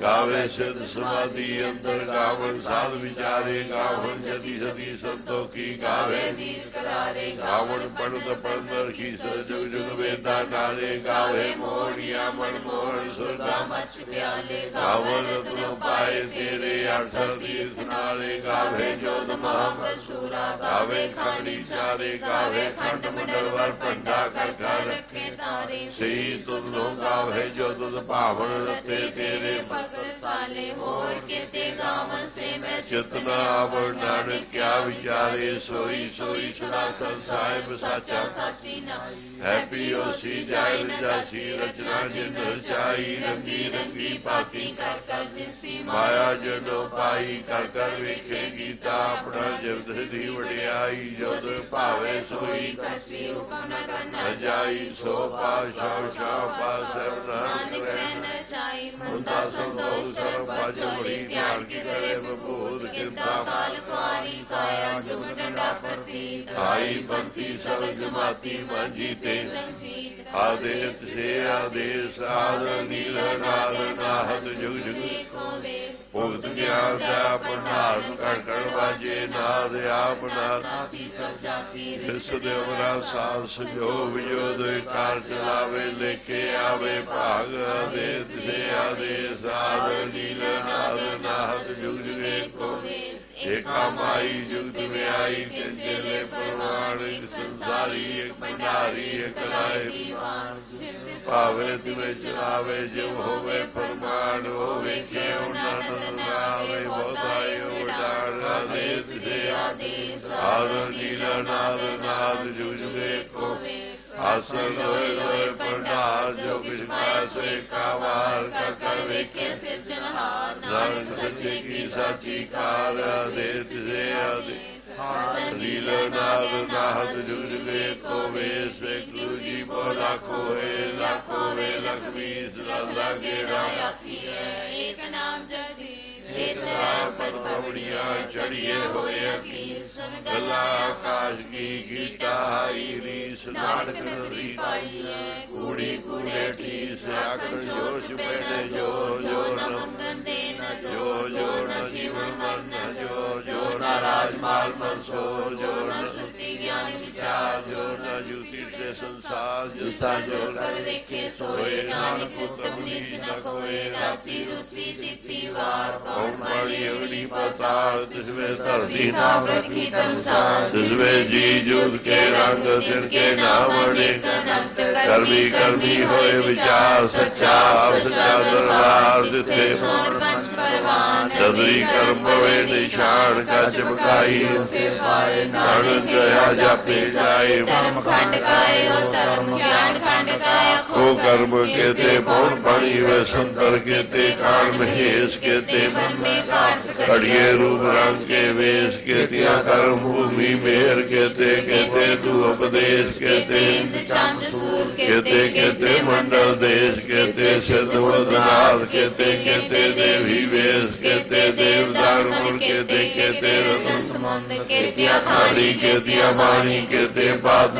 गावे सिद्ध समाधि अंतर गावन साध विचारे गावन जति सती संतों की गावे वीर करारे गावन पंडित पंडर की जुग जुग वेदा नारे गावे मोहनिया मन मोहन सुरगा मच प्याले गावन रत्न पाए तेरे अठर तीर्थ नारे गावे जोध महाबसूरा गावे खानी चारे गावे खंड मंडल वर पंडा कर रखे तारे सही तुम लो गावे जो तुद पावन रते तेरे भगत साले होर केते गावन से मैं चितना आवरण नानक क्या विचारे सोई सोई सदा साहिब साचा साची नाई हैप्पी ओसी जाय जासी रचना जिन रचाई रंगी रंगी पाती कर कर जिनसी माया जनो पाई कर कर वेखे गीता अपना जब धी वडियाई जद भावे सोई करसी हुक्म न करना न जाई सो पाशा पास नानक नानक रहना चाही मुंदा संतोष सर्व पाज बड़ी ध्यान की करे बबूद कृपा काल कुआरी काया जुग डंडा प्रति आई पंथी सब जमाती मन जीते संजीत आदेश से आदेश आद नील नाद नाहत जुग जुग को वेश भुगत ज्ञान जाप नाद कण कण बाजे नाद आप नाद साथी सब जाति सदेवरा साध संजोग जो कार चलावे लेके आवे भाग आदेश से आदेश आद नील नाद नाहत जुग जुग को एका माई जुगत में आई चले प्रमाण एक संसारी एक भंडारी एक लाई पावे तुम्हें चलावे जब होवे फरमान होवे क्यों नंद गावे बोधाए उड़ान आदेश से आदर नीला नाद नाद जुग जुगे को आसन लोए लोए पंडार जो कुछ से कावार का कर वेखे नानक सच्चे की साची कार आदेश से आदेश नीला नाद नाहत जुग जुगे को वेश जी को लाखों वे लक्ष्मी सदा गेड़ा एक नाम जगदीश एक पर पवड़िया चढ़िए होए गला आकाश की गीता रीस नानक नदी पाई कूड़ी कूड़े ठीस आखर जोश बैठे जो जो न मंगन देना जो जो न जीवन मन जो जो न राजमाल मन सो जो न सुरति ज्ञान विचार जो न जुति से संसार जिसा जो कर वेखे सोए नानक उत्तम नीच न कोए राति रुत्रि तिथि वार ओम बड़ी अग्नि पताल तिसमें धरती नाम रखी तमसार जिसमें जी जुद के रंग तिनके नाम अनेक कर्मी कर्मी होए विचार सच्चा सच्चा दरबार जिथे पंच परवान सदरी कर्म वे निशान का चमकाई नानक गया जापे जाए धर्म खंड काय हो धर्म ज्ञान खंड काय को कर्म केते पौन पानी व संतर केते कान महेश केते खड़िए रूप रंग के वेश केतिया कर्म भूमि मेहर केते तू उपदेश केते केते मंडल देश केते सिद्धवदनाथ केते देवी वेश केते देवदान मुर केते रतन समुद्र केतिया खाड़ी केतिया वाणी केते पाद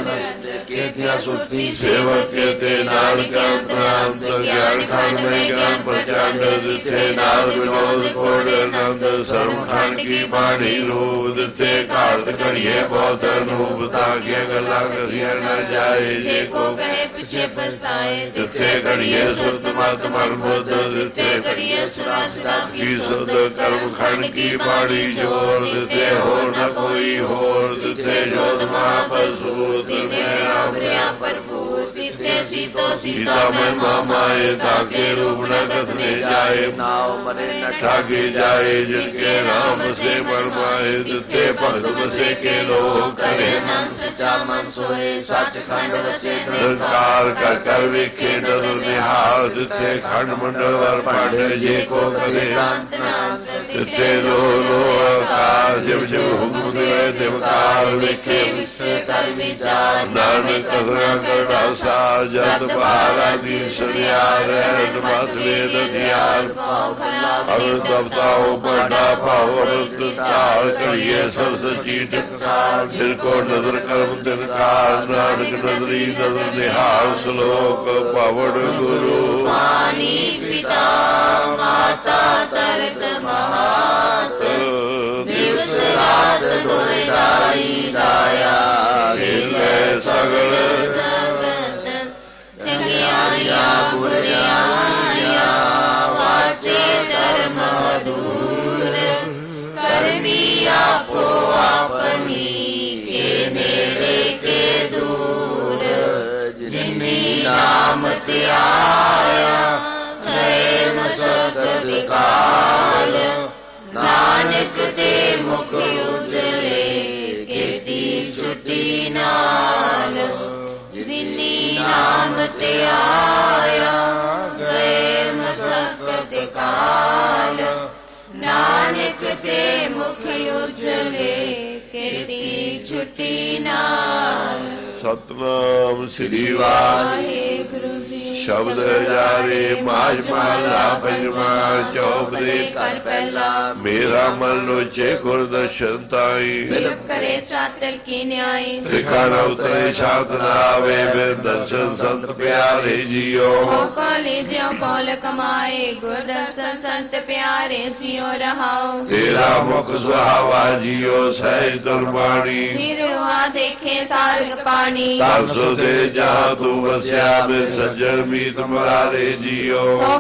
केतिया सुस्ती सेवक केते नारका प्रांत ज्ञान खान में ज्ञान प्रचंड दिथे नार विनोद कोड नंद सर्वखान की बाणी रूप दिथे कार्त करिए बहुत अनूप ताकि गला कसिया न जाए जे को कहे पीछे पछताए दिथे करिए शुद्ध मत मन बुद्ध दिथे करिए सुरासुरा की शुद्ध कर्म खंड की बाणी जोर दिथे हो न कोई होर दिथे जोध महापसूत में राम भरपूर तिथे सीतो सीता में मामाए ताके रूप न कसने जाए नाव मरे न ठाके जाए जिनके नाम से फरमाए दिथे भक्त बसे के लोग करे मन सच्चा मन सोए सच खंड वसे संकार कर कर वेखे नर निहार तिथे खंड मंडल वर पांडे जे को करे शांत नाम तिथे लो लो आकार जब जब हुक्म दे देवकार विखे विश्व कर विचार नानक कसरा करना सार जत बहारा दीन सरियार रहन मत वेद ध्यान अमृत अवताओ बड़ा भाव अमृत तार करिए सब चीट जिनको नजर कर्म तिनकार नानक नजरी नजर निहार श्लोक पावड़ गुरु पानी पिता माता तरत महात दिवस रात दोय दाई दाया हिले सगल चंगियाया बुरियाया वाचे धर्म दूर कर्मी आपो अपनी के नेड़े के दूर जिन्नी नाम त्याया जय मसकत काल नानक ते मुख उजले कीर्ति छुटी नाल जिन्नी नाम त्याया जय मसकत काल नानक ते मुख उजले कीर्ति छुटी नाल सतनाम श्री वाहिगुरु जी शब्द हजारे माज माला पंजमा चौप दे कर पहला मेरा मन लोचे गुरदर्शन ताई विलप करे चातर की न्याय त्रिखाना उतरे शात नावे बिन दर्शन संत प्यारे जियो हो कौली ज्यो कौल कमाए गुरदर्शन संत प्यारे जियो रहाओ तेरा मुख सुहावा जियो सहज दुर्बाणी जिरवा देखे सार्ग पानी तासो दे जहाँ तू बस्या में सज्जन मीत मरारे जियो हो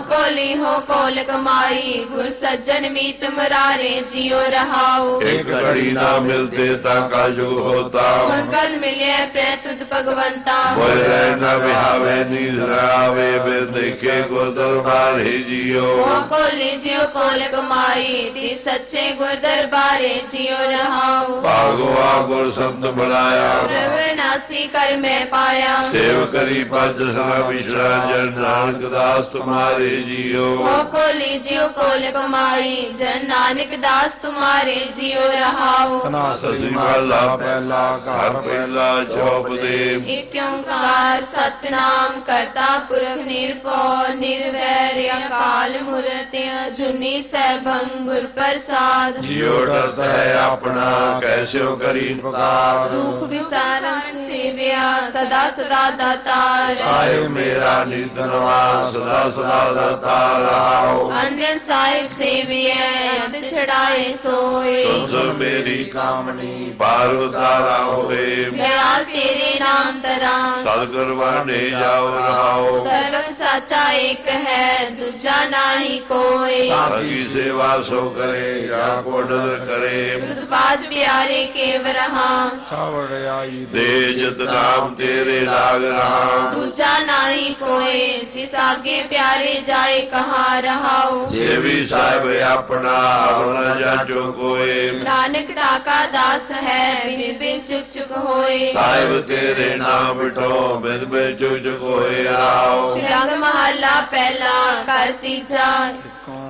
कोल कमाई गुर सज्जन मीत मरारे जियो रहाओ एक घड़ी ना मिलते ताका जो होता कल मिले प्रतुत भगवंता मोह रहना बिहावे नींद रावे बिन देखे को दरबारे जियो हो कोली जियो कोल कमाई ती सच्चे गुर दरबारे जियो रहाओ भागवा गुर संत बनाया प्रवनासी कर में पाया सेव करी पंच सना मिश्रा जन नानक दास तुम्हारे जियो हो कोली जियो कोल कमाई जन नानक दास तुम्हारे जियो रहाओ सती महला पहला घर पहला चौप दे एक ओंकार सतनाम करता पुरख निर्भय निर्वैर अकाल मूर्त अजूनी सैभं गुर प्रसाद जियो डरता है अपना कैसे करी पुकार दुख विचारण सेव्या सदा सदा दातार आए मेरा निधनवा सदा सदा दाता रहो अन्य साहिब सेविय अंत छड़ाए सोए सुन मेरी कामनी पार उतारा होए दया तेरे नाम तरा सदगुर वाने जाओ रहो सर्व साचा एक है दूजा नाही कोई साकी सेवा सो करे या को नजर करे बाज प्यारे केव रहा दे जत नाम तेरे लाग रहा दूजा नाही कोई जिस आगे प्यारे जाए कहाँ रहाओ ये भी साहिब अपना अपना जाचो कोई नानक डाका दास है बिन बिन चुक चुक होए साहिब तेरे नाम बिठो बिन बिन चुक चुक होए आओ रंग महला पहला कर तीजा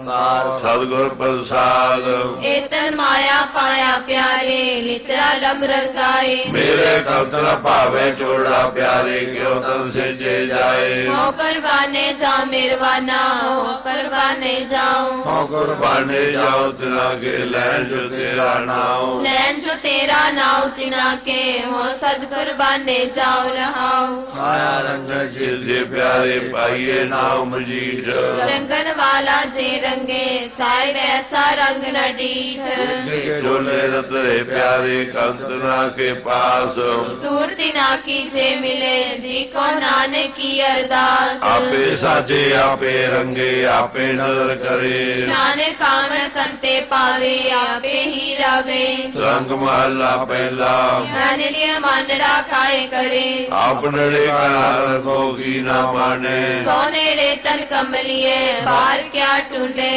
सदगुर प्रसाद एतन माया पाया प्यारे लितरा लम रसाए मेरे कल्पना पावे चोड़ा प्यारे क्यों तन से जे जाए होकर बाने जा मेरवाना होकर बाने जाऊं होकर बाने जाओ तिना के लैन जो तेरा नाव नैन जो तेरा नाव तिना के हो सदगुर बाने जाओ रहाओ माया रंग जे प्यारे पाइये नाव मजीठ रंगन वाला जे रंगे साहिब ऐसा रंग न डीठ झोले रतरे प्यारे कंतना के पास दूर दिना की जे मिले जी को नानक की अरदास आपे साजे आपे रंगे आपे नजर करे नानक काम संते पावे आपे ही रवे रंग महला पहला लिए मानड़ा काय करे आप नड़े का की ना माने सोनेड़े तन कमलिए बार क्या टूंडे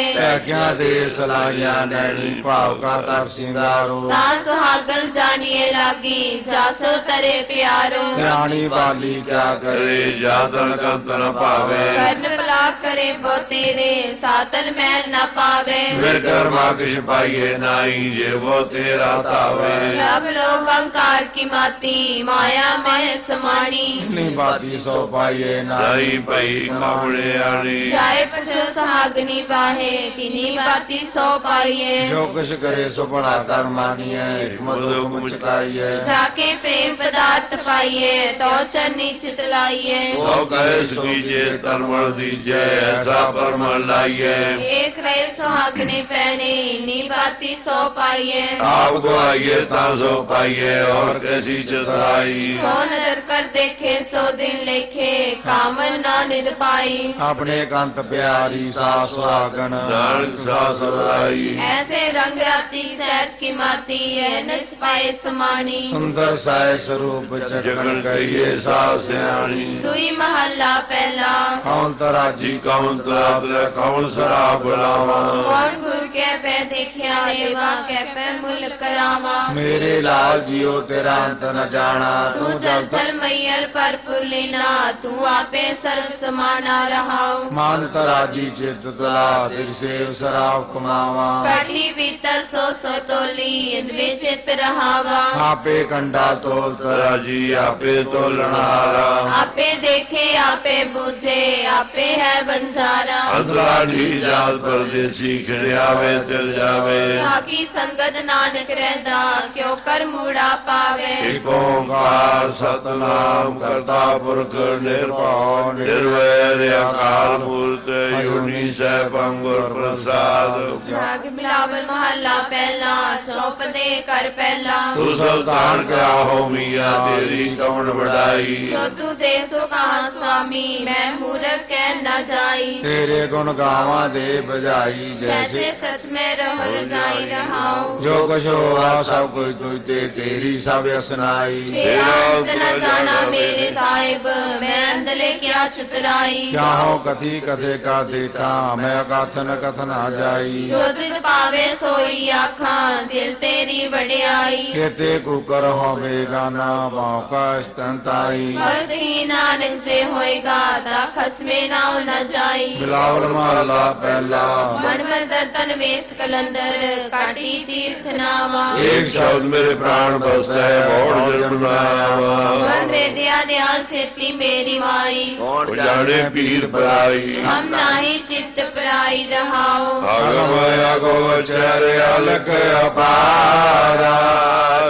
क्या देश लाया नैनी पाव का तर सिंगारो सुहागल जानिए लागी जासो तरे प्यारो रानी बाली क्या करे करे जादर कंतन पावे कर्ण पला करे बो तेरे सातन मैल न पावे फिर कर्मा किछ पाइए नाई जे वो तेरा तावे अब लोभ अहंकार की माती माया में समानी नी बाती सो पाइए नाई पई कामड़े आनी जाए पशु सुहागनी बाहे तिनी बाती सो पाइए जो कुछ करे सो बड़ा कर मानिए मधु मुचकाइए जाके प्रेम पदार्थ पाइए तो चरनी चितलाइए तो कहे सुखीजे तरमण दीजिए ऐसा परमल लाइए एक रहे सुहागने पहने नी बाती सो पाइए आपको आइए ताजो पाइए और कैसी चतुराई सो नजर कर देखे सो दिन लेखे कामन ना निद पाई अपने कंत प्यारी सास सुहागन नानक सास सराई ऐसे रंग आती सहज की माती है नच पाए समानी सुंदर साय स्वरूप जगन कहिए सास सियाणी दुई महला पहला कौन तराजी कौन तराबला कौन शराब बुलावा कौन गुरु के पे देखिया एवा के पे मुल करावा मेरे लाल जियो तेरा अंत न जाना तू जल थल मैयल पर पुरलीना तू आपे सर्व समाना रहाओ मान तराजी चित तुला दिल से शराब कमावा कटी बीतल सो तोली इनवे चित रहावा आपे कंडा तोल तराजी आपे तो लड़ारा आपे देखे आपे बूझे आपे है बंजारा अंतराली जाल परदेसी खड़ियावे तिल जावे ताकि संगत नानक रहदा क्यों कर मूड़ा पावे एक ओंकार सतनाम करता पुरख निर्भव निर्वैर अकाल मूर्त योनि सैभं गुर प्रसाद जाग बिलावल महला पहला चौप दे कर पहला तू सुल्तान क्या हो मिया तेरी कौन बढ़ाई जो तू दे सो कहा स्वामी मैं मूर्ख कह न जाई तेरे गुण गावा दे बजाई जैसे जैसे सच में रह जाई रहाओ जो कुछ हुआ सब कुछ तुझते तेरी सब सुनाई तेरा अंत न जाना मेरे साहिब मैं अंदले क्या चुतराई क्या हो कथी कथे का देखा मैं कथन कथन आ जाई जो तुझ पावे सोई आखा दिल तेरी बड़ियाई केते कुकर हो बेगाना मौका स्तंताई भक्ति नानक से होएगा ता खसमे ना न जाई बिलावल महला पहला मनमंदर तन वेश कलंदर काटी तीर्थ नावा एक शब्द मेरे प्राण बस है और जन्म मन रे दिया दयाल सेती मेरी माई कौन जाने पीर पराई हम नाही चित्त पराई रहाओ अगमय गोचर अलख अपारा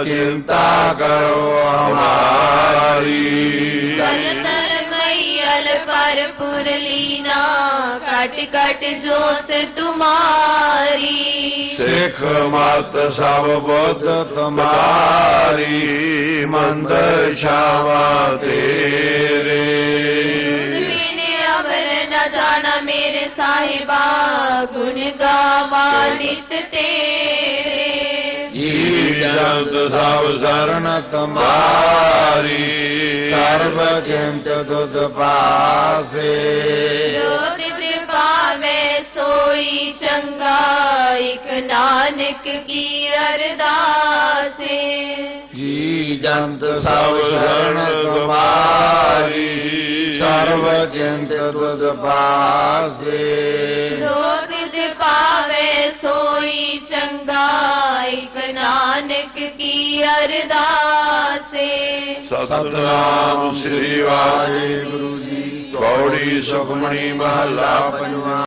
चिंता करो हमारी कलतर मैयल पर पुरलीना कट कट जोत तुम्हारी सिख मत सब बुद्ध तुम्हारी मंदिर छावा तेरे मैंने अमर न जाना मेरे साहिबा गुण गावा नित तेरे जी जंत सब शरण तुम्हारी सर्व चिंत तुद पासे जो तित पावे सोई चंगा एक नानक की अरदासे जी जंत सब शरण तुम्हारी सर्व चिंत तुद पासे जो तित पावे सोई चंगा एक नानक की अरदासे सतनाम श्री वाहिगुरु जी पौड़ी सुखमणी महला पंजवा।